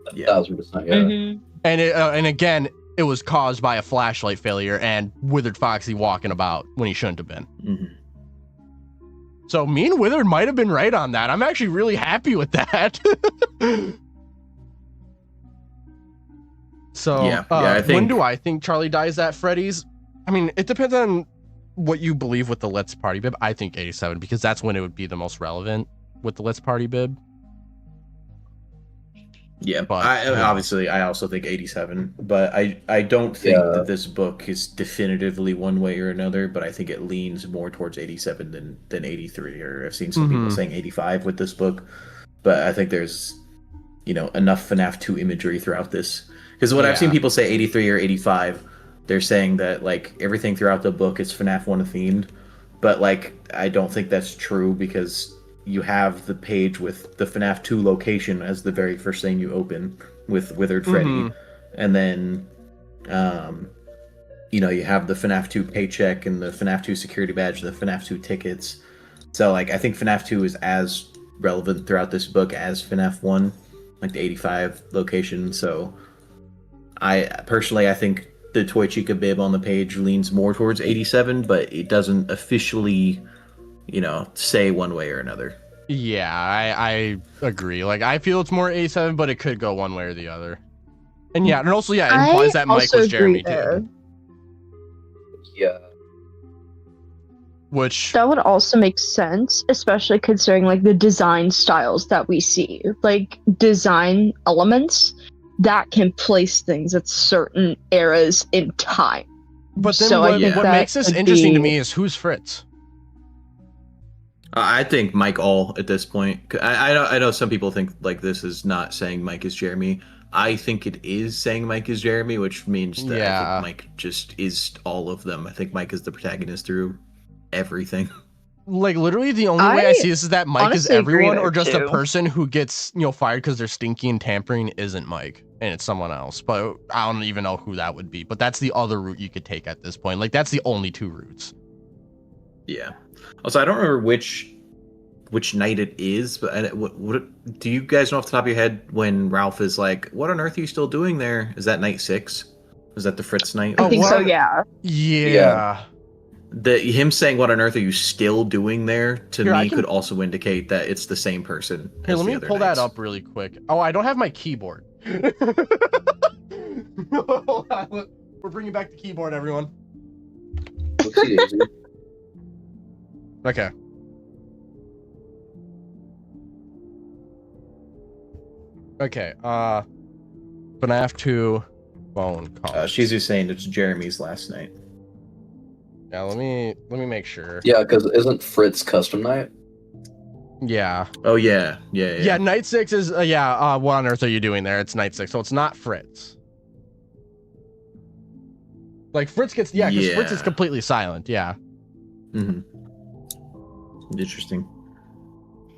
1,000%. Yeah. Mm-hmm. And again, it was caused by a flashlight failure and Withered Foxy walking about when he shouldn't have been. Mm-hmm. So me and Withered might have been right on that. I'm actually really happy with that. So I think, when do I think Charlie dies at Freddy's? I mean, it depends on what you believe with the Let's Party bib. I think 87, because that's when it would be the most relevant with the Let's Party bib. Yeah, but obviously I also think 87, but I don't think that this book is definitively one way or another, but I think it leans more towards 87 than 83, or I've seen some people saying 85 with this book, but I think there's, you know, enough FNAF 2 imagery throughout this. Because when I've seen people say 83 or 85, they're saying that like everything throughout the book is FNAF 1 themed, but like I don't think that's true, because you have the page with the FNAF 2 location as the very first thing you open with Withered Freddy, and then you know, you have the FNAF 2 paycheck and the FNAF 2 security badge, the FNAF 2 tickets. So like I think FNAF 2 is as relevant throughout this book as FNAF 1, like the 85 location. So I think the Toy Chica bib on the page leans more towards 87, but it doesn't officially, you know, say one way or another. Yeah, I agree. Like, I feel it's more 87, but it could go one way or the other. And yeah, and also yeah, it I implies that Mike also was agree Jeremy there. too. Yeah. Which That would also make sense, especially considering like the design styles that we see, like design elements that can place things at certain eras in time. but then So I what, think what that makes this could interesting to be- me is who's Fritz? I think Mike all at this point. I know some people think like this is not saying Mike is Jeremy. I think it is saying Mike is Jeremy, which means that I Yeah. think Mike just is all of them. I think Mike is the protagonist through everything. Like literally the only way I I see this is that Mike is honestly agree everyone, there, or just the too. person who gets fired because they're stinky and tampering isn't Mike and it's someone else. But I don't even know who that would be. But that's the other route you could take at this point. Like that's the only two routes. Yeah. Also, I don't remember which night it is, but what do you guys know off the top of your head when Ralph is like, "What on earth are you still doing there?" Is that night 6? Is that the Fritz night? I think so, what? yeah. Yeah. Him saying "What on earth are you still doing there?" to Here, I me can- could also indicate that it's the same person. Here, as let the me other pull nights. that up really quick. Oh, I don't have my keyboard. Hold on, we're bringing back the keyboard, everyone. Oopsie daisy. Okay. Okay. FNAF 2 phone call. She's just saying it's Jeremy's last night. Yeah, let me make sure. Yeah, because isn't Fritz custom night? Yeah. Oh yeah. Yeah, night 6 is what on earth are you doing there? It's night 6, so it's not Fritz. Like Fritz gets because Fritz is Yeah. completely silent, yeah. Mhm. Interesting.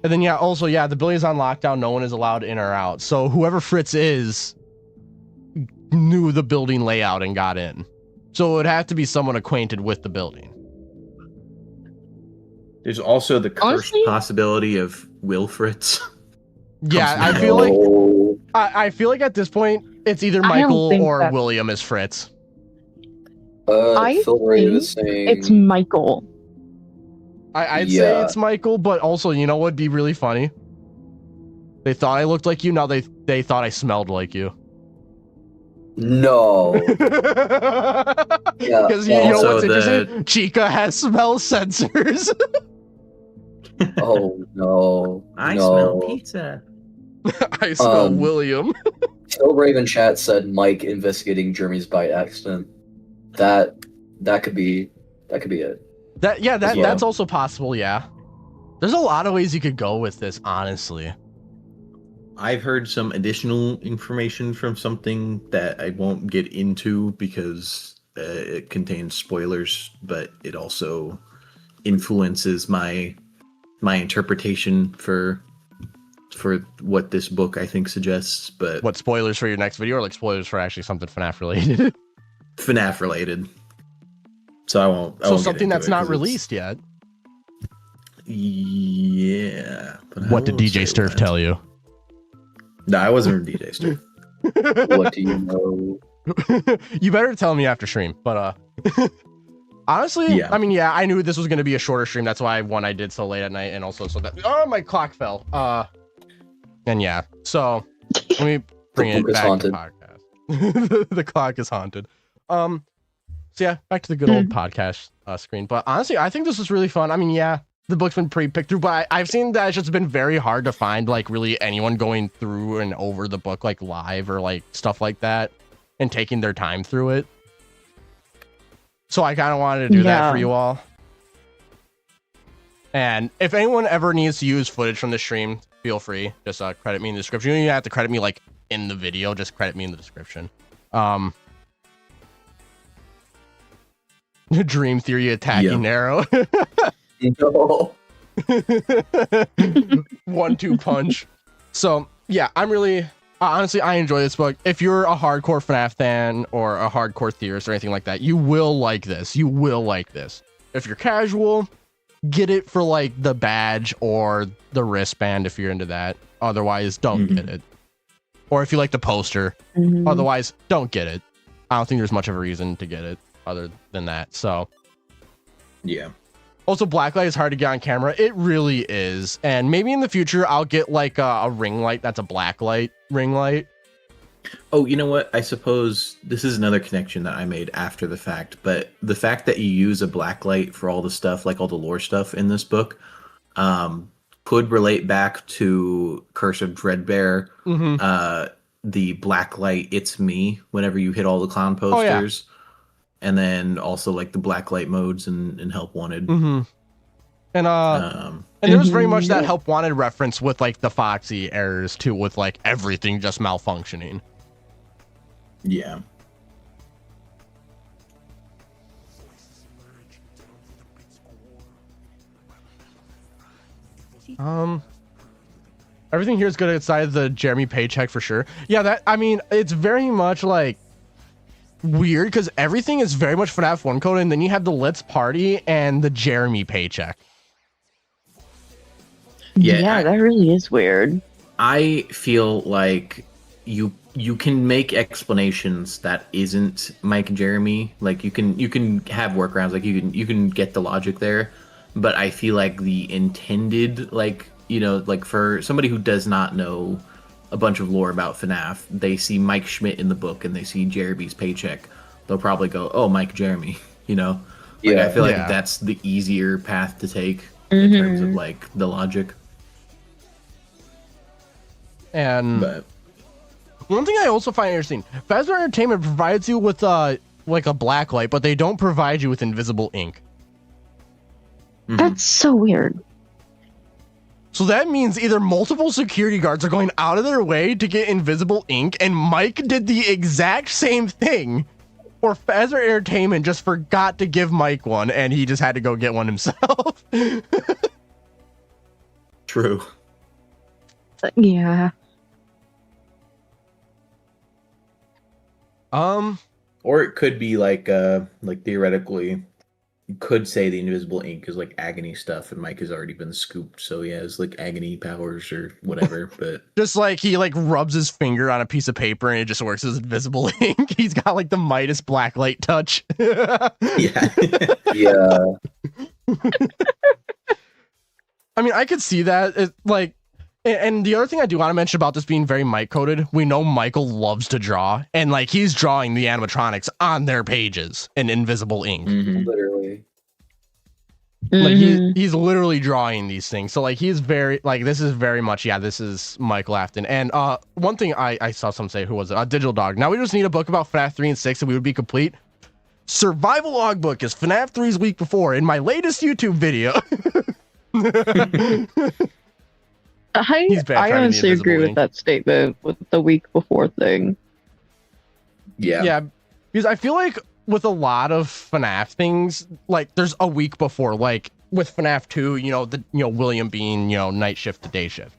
And then the building's on lockdown, no one is allowed in or out. So whoever Fritz is knew the building layout and got in. So it would have to be someone acquainted with the building. There's also the cursed Honestly- possibility of Will Fritz. Yeah, Comes I feel like Oh, I feel like at this point it's either I don't Michael think or that- William as Fritz. I Phil Ray was saying It's Michael. I'd say Yeah. it's Michael, but also, you know what'd be really funny? They thought I looked like you, now they thought I smelled like you. no. Yeah. Because you know Also what's the- interesting? Chica has smell sensors. Oh no. I no. smell pizza. I smell Um, William. Phil Raven chat said Mike investigating Jeremy's bite accident. That could be it. That's also possible, yeah. There's a lot of ways you could go with this, honestly. I've heard some additional information from something that I won't get into because it contains spoilers, but it also influences my interpretation for what this book I think suggests. But What, spoilers for your next video, or like spoilers for actually something FNAF related? FNAF related. So I won't. So something that's not released yet. Yeah. But I What did won't DJ say Sturf what. tell you? No, I wasn't from DJ Sturf. What do you know? You better tell me after stream, but honestly, Yeah. I mean, I knew this was going to be a shorter stream. That's why I did so late at night, and also so that my clock fell. And yeah, so let me bring The it book is back haunted. to podcast. The clock is haunted. So yeah, back to the good old podcast screen. But honestly, I think this was really fun. I mean, yeah, the book's been pretty picked through, but I've seen that it's just been very hard to find like really anyone going through and over the book like live or like stuff like that and taking their time through it. So I kind of wanted to do that for you all. And if anyone ever needs to use footage from the stream, feel free. Just credit me in the description. You don't even have to credit me like in the video. Just credit me in the description. Dream Theory attacking arrow. No. 1-2 punch. So yeah, I'm really honestly I enjoy this book. If you're a hardcore FNAF fan or a hardcore theorist or anything like that, you will like this. You will like this. If you're casual, get it for like the badge or the wristband if you're into that. Otherwise, don't get it. Or if you like the poster, otherwise, don't get it. I don't think there's much of a reason to get it other than that. So Yeah. also, blacklight is hard to get on camera. It really is. And maybe in the future, I'll get like a ring light that's a blacklight ring light. Oh, you know what? I suppose this is another connection that I made after the fact, but the fact that you use a blacklight for all the stuff, like all the lore stuff in this book, could relate back to Curse of Fredbear, the blacklight "It's Me" whenever you hit all the clown posters, and then also like the blacklight modes and Help Wanted. And there was very much that Help Wanted reference with like the Foxy errors too, with like everything just malfunctioning. Yeah. Everything here is good outside the Jeremy paycheck for sure. Yeah, that, I mean, it's very much like weird because everything is very much FNAF 1 code, and then you have the Let's Party and the Jeremy paycheck. Yeah, that really is weird. I feel like you can make explanations that isn't Mike and Jeremy. Like you can have workarounds, like you can get the logic there, but I feel like the intended, like, you know, like for somebody who does not know a bunch of lore about FNAF, they see Mike Schmidt in the book and they see Jeremy's paycheck, they'll probably go, oh, Mike Jeremy, you know? Like, I feel like that's the easier path to take in terms of like the logic. And one thing I also find interesting, Fazbear Entertainment provides you with like a black light, but they don't provide you with invisible ink. That's so weird. So that means either multiple security guards are going out of their way to get invisible ink, and Mike did the exact same thing, or Fazbear Entertainment just forgot to give Mike one, and he just had to go get one himself. True. Yeah. Or it could be like theoretically, you could say the invisible ink is like agony stuff, and Mike has already been scooped, so he has like agony powers or whatever. But just like he like rubs his finger on a piece of paper and it just works as invisible ink. He's got like the Midas blacklight touch. Yeah. I mean, I could see that. It, like, and the other thing I do want to mention about this being very Mike coded, we know Michael loves to draw, and like he's drawing the animatronics on their pages in invisible ink. Literally. Like he's literally drawing these things. So like he's very like, this is very much, yeah, this is Michael Afton. And one thing I saw some say, who was it? Digital Dog. Now we just need a book about FNAF 3 and 6 and we would be complete. Survival Logbook is FNAF 3's week before in my latest YouTube video. I honestly agree with that statement with the week before thing. Yeah, because I feel like with a lot of FNAF things, like there's a week before, like with FNAF 2, William being, night shift to day shift.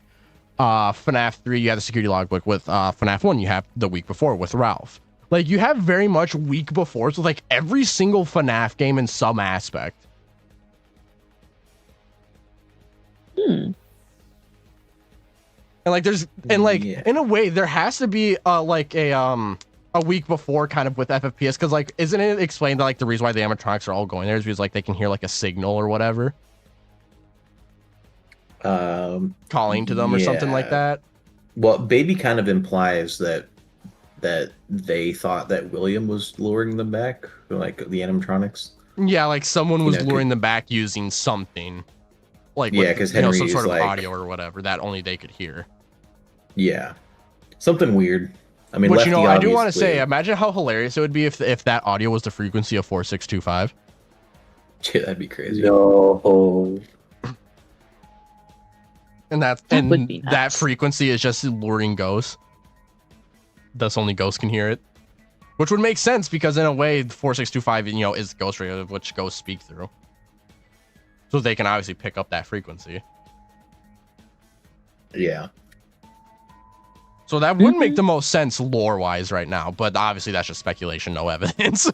FNAF 3, you have the security logbook. With FNAF 1, you have the week before with Ralph. Like you have very much week before, so like every single FNAF game in some aspect. And like there's in a way there has to be a week before kind of with FFPS, because like isn't it explained that like the reason why the animatronics are all going there is because like they can hear like a signal or whatever calling to them or something like that. Well, Baby kind of implies that they thought that William was luring them back, like the animatronics. Yeah, like someone was luring them back using something. Like because Henry some sort of like, audio or whatever that only they could hear. Yeah, something weird. I mean, which Lefty I do want to obviously- say, imagine how hilarious it would be if that audio was the frequency of 4625. Yeah, that'd be crazy. No. And That would be that nuts. frequency is just luring ghosts. Thus, only ghosts can hear it, which would make sense because in a way, 4625, is ghost radio, which ghosts speak through. So they can obviously pick up that frequency. Yeah. So that would make the most sense lore-wise right now, but obviously that's just speculation, no evidence.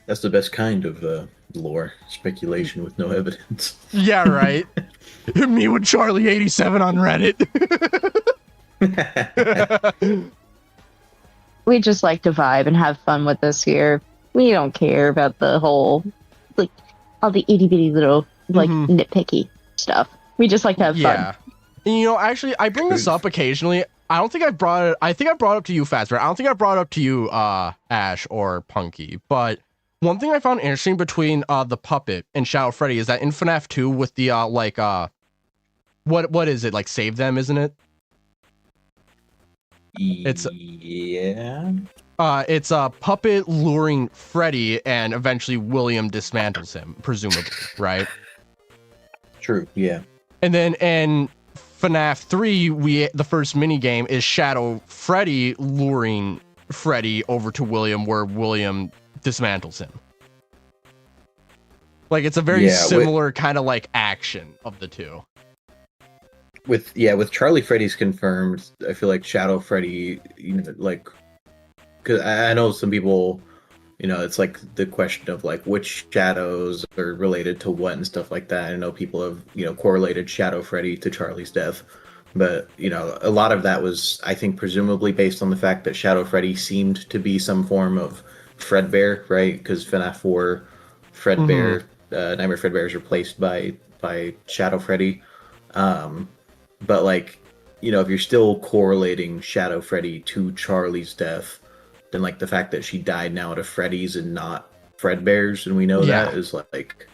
That's the best kind of lore, speculation with no evidence. Yeah, right. Me with Charlie87 on Reddit. We just like to vibe and have fun with this here. We don't care about the whole, like, all the itty bitty little, like, nitpicky stuff. We just like to have fun. You know, actually, I bring this up occasionally. I don't think I brought it. I think I brought it up to you, Fazbear. I don't think I brought it up to you, Ash or Punky. But one thing I found interesting between the puppet and Shadow Freddy is that in FNAF 2 with the what is it, like save them, isn't it? It's it's a puppet luring Freddy, and eventually William dismantles him, presumably, right? True. Yeah. And then in FNAF 3, the first mini game is Shadow Freddy luring Freddy over to William, where William dismantles him. Like, it's a very similar kind of like action of the two. With Charlie Freddy's confirmed, I feel like Shadow Freddy, you know, like, because I know some people, you know, it's like the question of like which shadows are related to what and stuff like that. I know people have, you know, correlated Shadow Freddy to Charlie's death, but you know, a lot of that was, I think, presumably based on the fact that Shadow Freddy seemed to be some form of Fredbear, right? Because FNAF 4, Fredbear, Nightmare Fredbear is replaced by Shadow Freddy. But like, you know, if you're still correlating Shadow Freddy to Charlie's death, then like the fact that she died now at a Freddy's and not Fredbear's, and we know that is like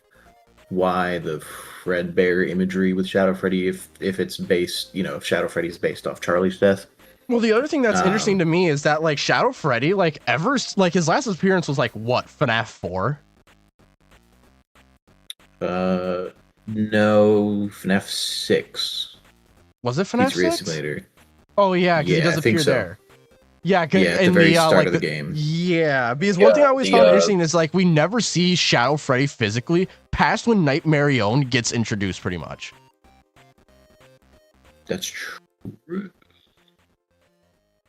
why the Fredbear imagery with Shadow Freddy if it's based, you know, if Shadow Freddy is based off Charlie's death. Well, the other thing that's interesting to me is that like Shadow Freddy, like his last appearance was like what, FNAF 4? No, FNAF 6. Was it FNAF 6? Pizzeria Simulator. Oh yeah, because he does appear there. Yeah, at the very start of the game. Yeah, because one thing I always found interesting is like we never see Shadow Freddy physically past when Night Marion gets introduced, pretty much. That's true.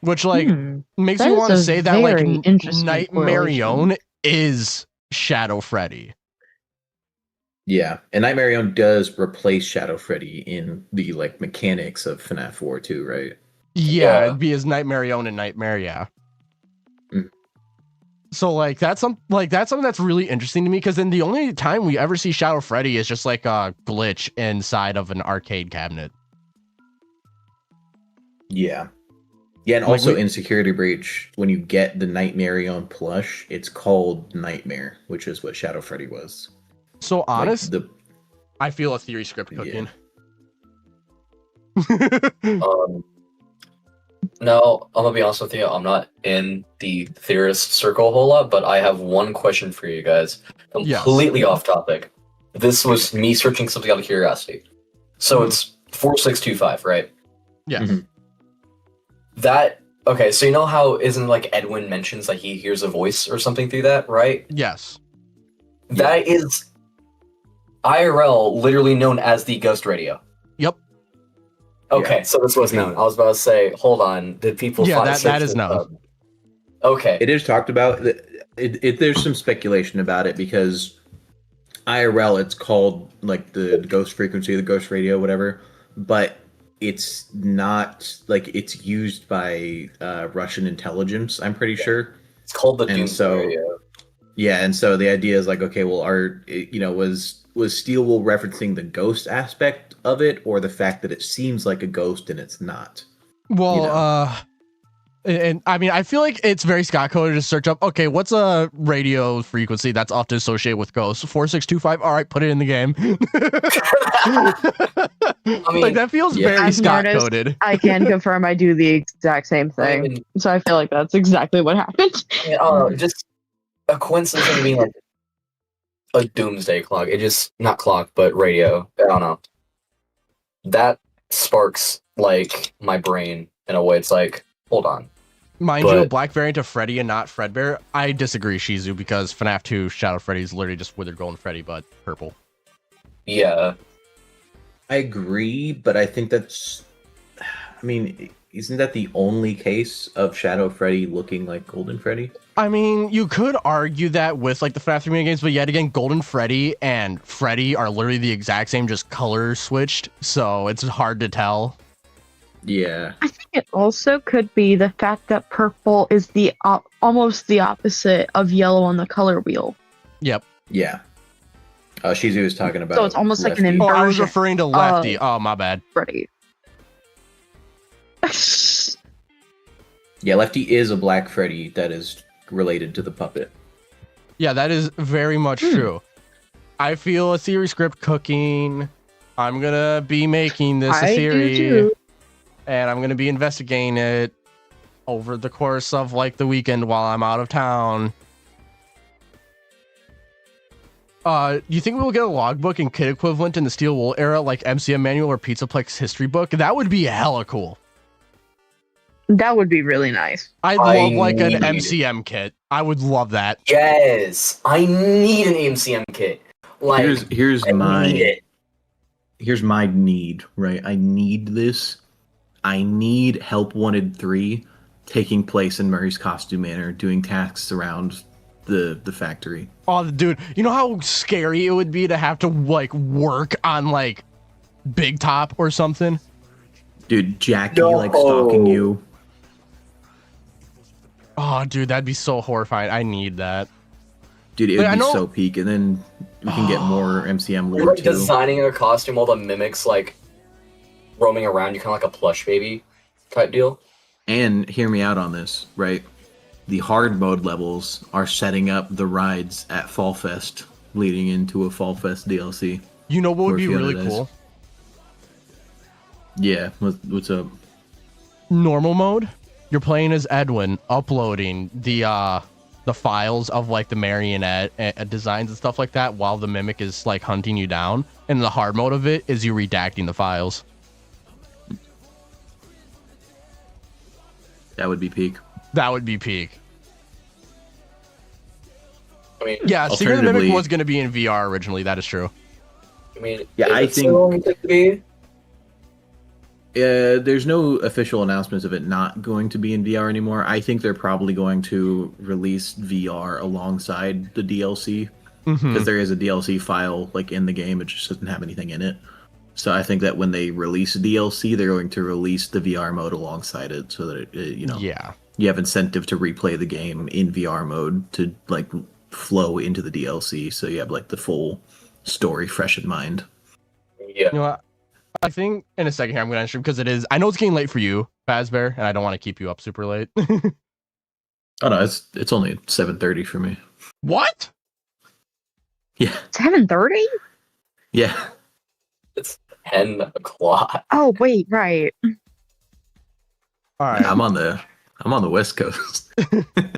Which like makes me want to say that like Night Marion is Shadow Freddy. Yeah, and Night Marion does replace Shadow Freddy in the like mechanics of FNAF 4 too, right? Yeah, it'd be as Night Marion and Nightmare, yeah. So like that's something that's really interesting to me, because then the only time we ever see Shadow Freddy is just like a glitch inside of an arcade cabinet. Yeah. Yeah, and also in Security Breach, when you get the Night Marion plush, it's called Nightmare, which is what Shadow Freddy was. So honest, I feel a theory script cooking. No, I'm gonna be honest with you. I'm not in the theorist circle a whole lot, but I have one question for you guys. Completely off topic. This was me searching something out of curiosity. So it's 4625, right? Yes. Okay, so you know how isn't like Edwin mentions like he hears a voice or something through that, right? Yes. That is IRL literally known as the ghost radio. Yep. Okay, so this was known. I was about to say, hold on, did people find that is known. Okay. It is talked about. There's some speculation about it because IRL, it's called like the ghost frequency, the ghost radio, whatever, but it's not like it's used by Russian intelligence, I'm pretty sure. It's called the Doomsday radio. Yeah, and so the idea is like, okay, well, was Steelwool referencing the ghost aspect of it, or the fact that it seems like a ghost and it's not? Well, and I mean, I feel like it's very Scott coded to search up, okay, what's a radio frequency that's often associated with ghosts? 4625. All right, put it in the game. I mean, like that feels very Scott coded. I can confirm I do the exact same thing. So I feel like that's exactly what happened. Just a coincidence of being like a doomsday clock. It just, not clock, but radio. I don't know. That sparks like my brain in a way. It's like, hold on. Mind you, a black variant of Freddy and not Fredbear. I disagree, Shizu, because FNAF 2 Shadow Freddy is literally just withered golden Freddy, but purple. Yeah. I agree, but I think that's... I mean, isn't that the only case of Shadow Freddy looking like Golden Freddy? I mean, you could argue that with like the FNAF 3 minigames, but yet again, Golden Freddy and Freddy are literally the exact same, just color switched, so it's hard to tell. Yeah. I think it also could be the fact that purple is the almost the opposite of yellow on the color wheel. Yep. Yeah. Shizu was talking about. So it's almost like an inversion. Oh, I was referring to Lefty. Oh, my bad. Freddy. Yeah, Lefty is a Black Freddy that is related to the puppet. Yeah, that is very much true. I feel a theory script cooking. I'm gonna be making this a theory, and I'm gonna be investigating it over the course of like the weekend while I'm out of town. You think we'll get a logbook and kit equivalent in the Steel Wool era, like MCM manual or Pizzaplex history book? That would be hella cool. That would be really nice. I'd love like an MCM kit. I would love that. Yes, I need an AMCM kit. Like, here's my need, right? I need this. I need Help Wanted 3 taking place in Murray's Costume Manor, doing tasks around the factory. Oh, dude, you know how scary it would be to have to like work on like Big Top or something? Dude, Jackie like stalking you. Oh, dude, that'd be so horrifying. I need that. Dude, it would be so peak, and then we can get more MCM lore you're too. designing a costume while the mimics like roaming around. You kind of like a plush baby type deal. And hear me out on this, right? The hard mode levels are setting up the rides at Fall Fest, leading into a Fall Fest DLC. You know what would be really cool? Yeah, what's up? Normal mode. You're playing as Edwin, uploading the files of like the marionette designs and stuff like that, while the mimic is like hunting you down. And the hard mode of it is you redacting the files. That would be peak. That would be peak. I mean, yeah, Secret of the Mimic was going to be in VR originally. That is true. I mean, yeah, I think to be? There's no official announcements of it not going to be in VR anymore. I think they're probably going to release VR alongside the DLC, because there is a DLC file like in the game. It just doesn't have anything in it. So I think that when they release DLC, they're going to release the VR mode alongside it, so that you have incentive to replay the game in VR mode to like flow into the DLC, so you have like the full story fresh in mind. Yeah. You know what? I think in a second here I'm going to answer because it is. I know it's getting late for you, Fazbear, and I don't want to keep you up super late. Oh no, it's only 7:30 for me. What? Yeah. 7:30? Yeah. It's 10 o'clock. Oh wait, right. All right. I'm on the West Coast.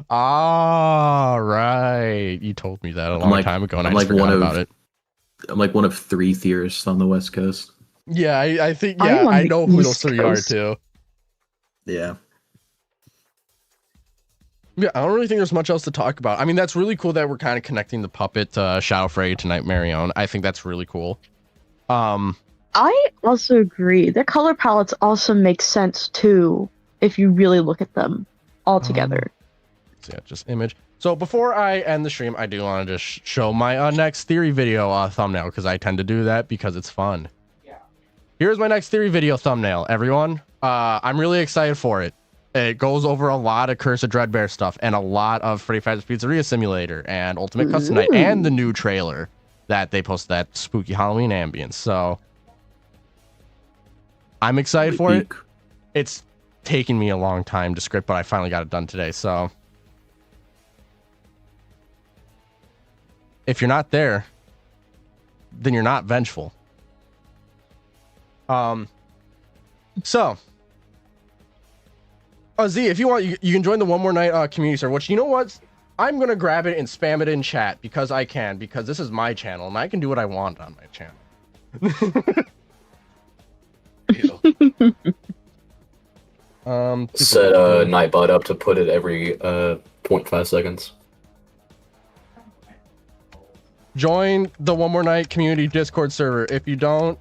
All right. You told me that a long time ago, and I just forgot about it. I'm like one of 3 theorists on the West Coast. Yeah, I think, yeah, I know who those 3 are too. Yeah. Yeah, I don't really think there's much else to talk about. I mean, that's really cool that we're kind of connecting the puppet to Shadow Freddy to Nightmarion. I think that's really cool. I also agree. Their color palettes also make sense too, if you really look at them all together. Yeah, just image. So before I end the stream, I do want to just show my next theory video thumbnail, because I tend to do that because it's fun. Yeah. Here's my next theory video thumbnail, everyone. I'm really excited for it. It goes over a lot of Curse of Dreadbear stuff and a lot of Freddy Fazbear's Pizzeria Simulator and Ultimate Custom Night and the new trailer that they posted, that spooky Halloween ambience. So I'm excited for it. It's taken me a long time to script, but I finally got it done today. So if you're not there, then you're not vengeful. So Z, if you want, you can join the One More Night community server, which, you know what? I'm going to grab it and spam it in chat because I can, because this is my channel and I can do what I want on my channel. Set Nightbot up to put it every 0.5 seconds. Join the One More Night community Discord server. If you don't,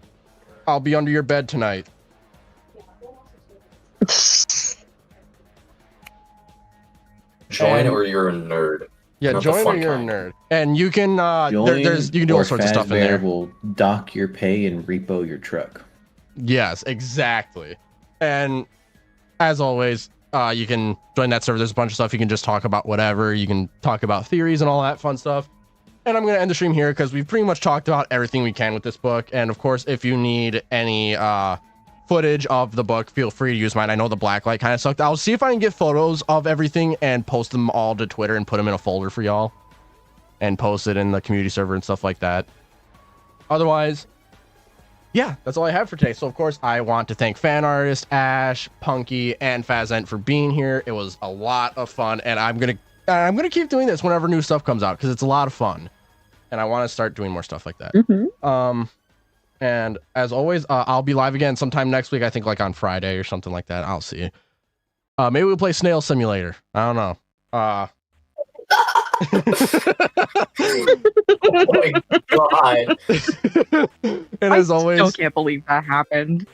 I'll be under your bed tonight. Join or you're a nerd. Yeah, Not join or you're a nerd. And you can you can do all sorts of stuff in there. Will dock your pay and repo your truck. Yes, exactly. And as always, you can join that server. There's a bunch of stuff you can just talk about, whatever. You can talk about theories and all that fun stuff. And I'm going to end the stream here because we've pretty much talked about everything we can with this book. And of course, if you need any footage of the book, feel free to use mine. I know the blacklight kind of sucked. I'll see if I can get photos of everything and post them all to Twitter and put them in a folder for y'all and post it in the community server and stuff like that. Otherwise, yeah, that's all I have for today. So of course I want to thank fan artist Ash, Punky, and Fazent for being here. It was a lot of fun, and I'm gonna keep doing this whenever new stuff comes out because it's a lot of fun, and I want to start doing more stuff like that. And as always, I'll be live again sometime next week. I think like on Friday or something like that. I'll see. Maybe we'll play Snail Simulator. I don't know. Oh my god. And as always, I still can't believe that happened.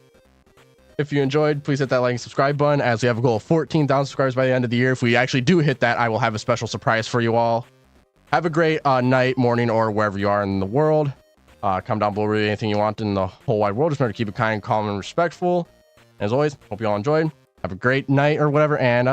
if you enjoyed, please hit that like and subscribe button, as we have a goal of 14,000 subscribers by the end of the year. If we actually do hit that, I will have a special surprise for you all. Have a great night, morning, or wherever you are in the world. Comment down below really anything you want in the whole wide world. Just remember to keep it kind, calm, and respectful. As always, hope you all enjoyed. Have a great night or whatever, and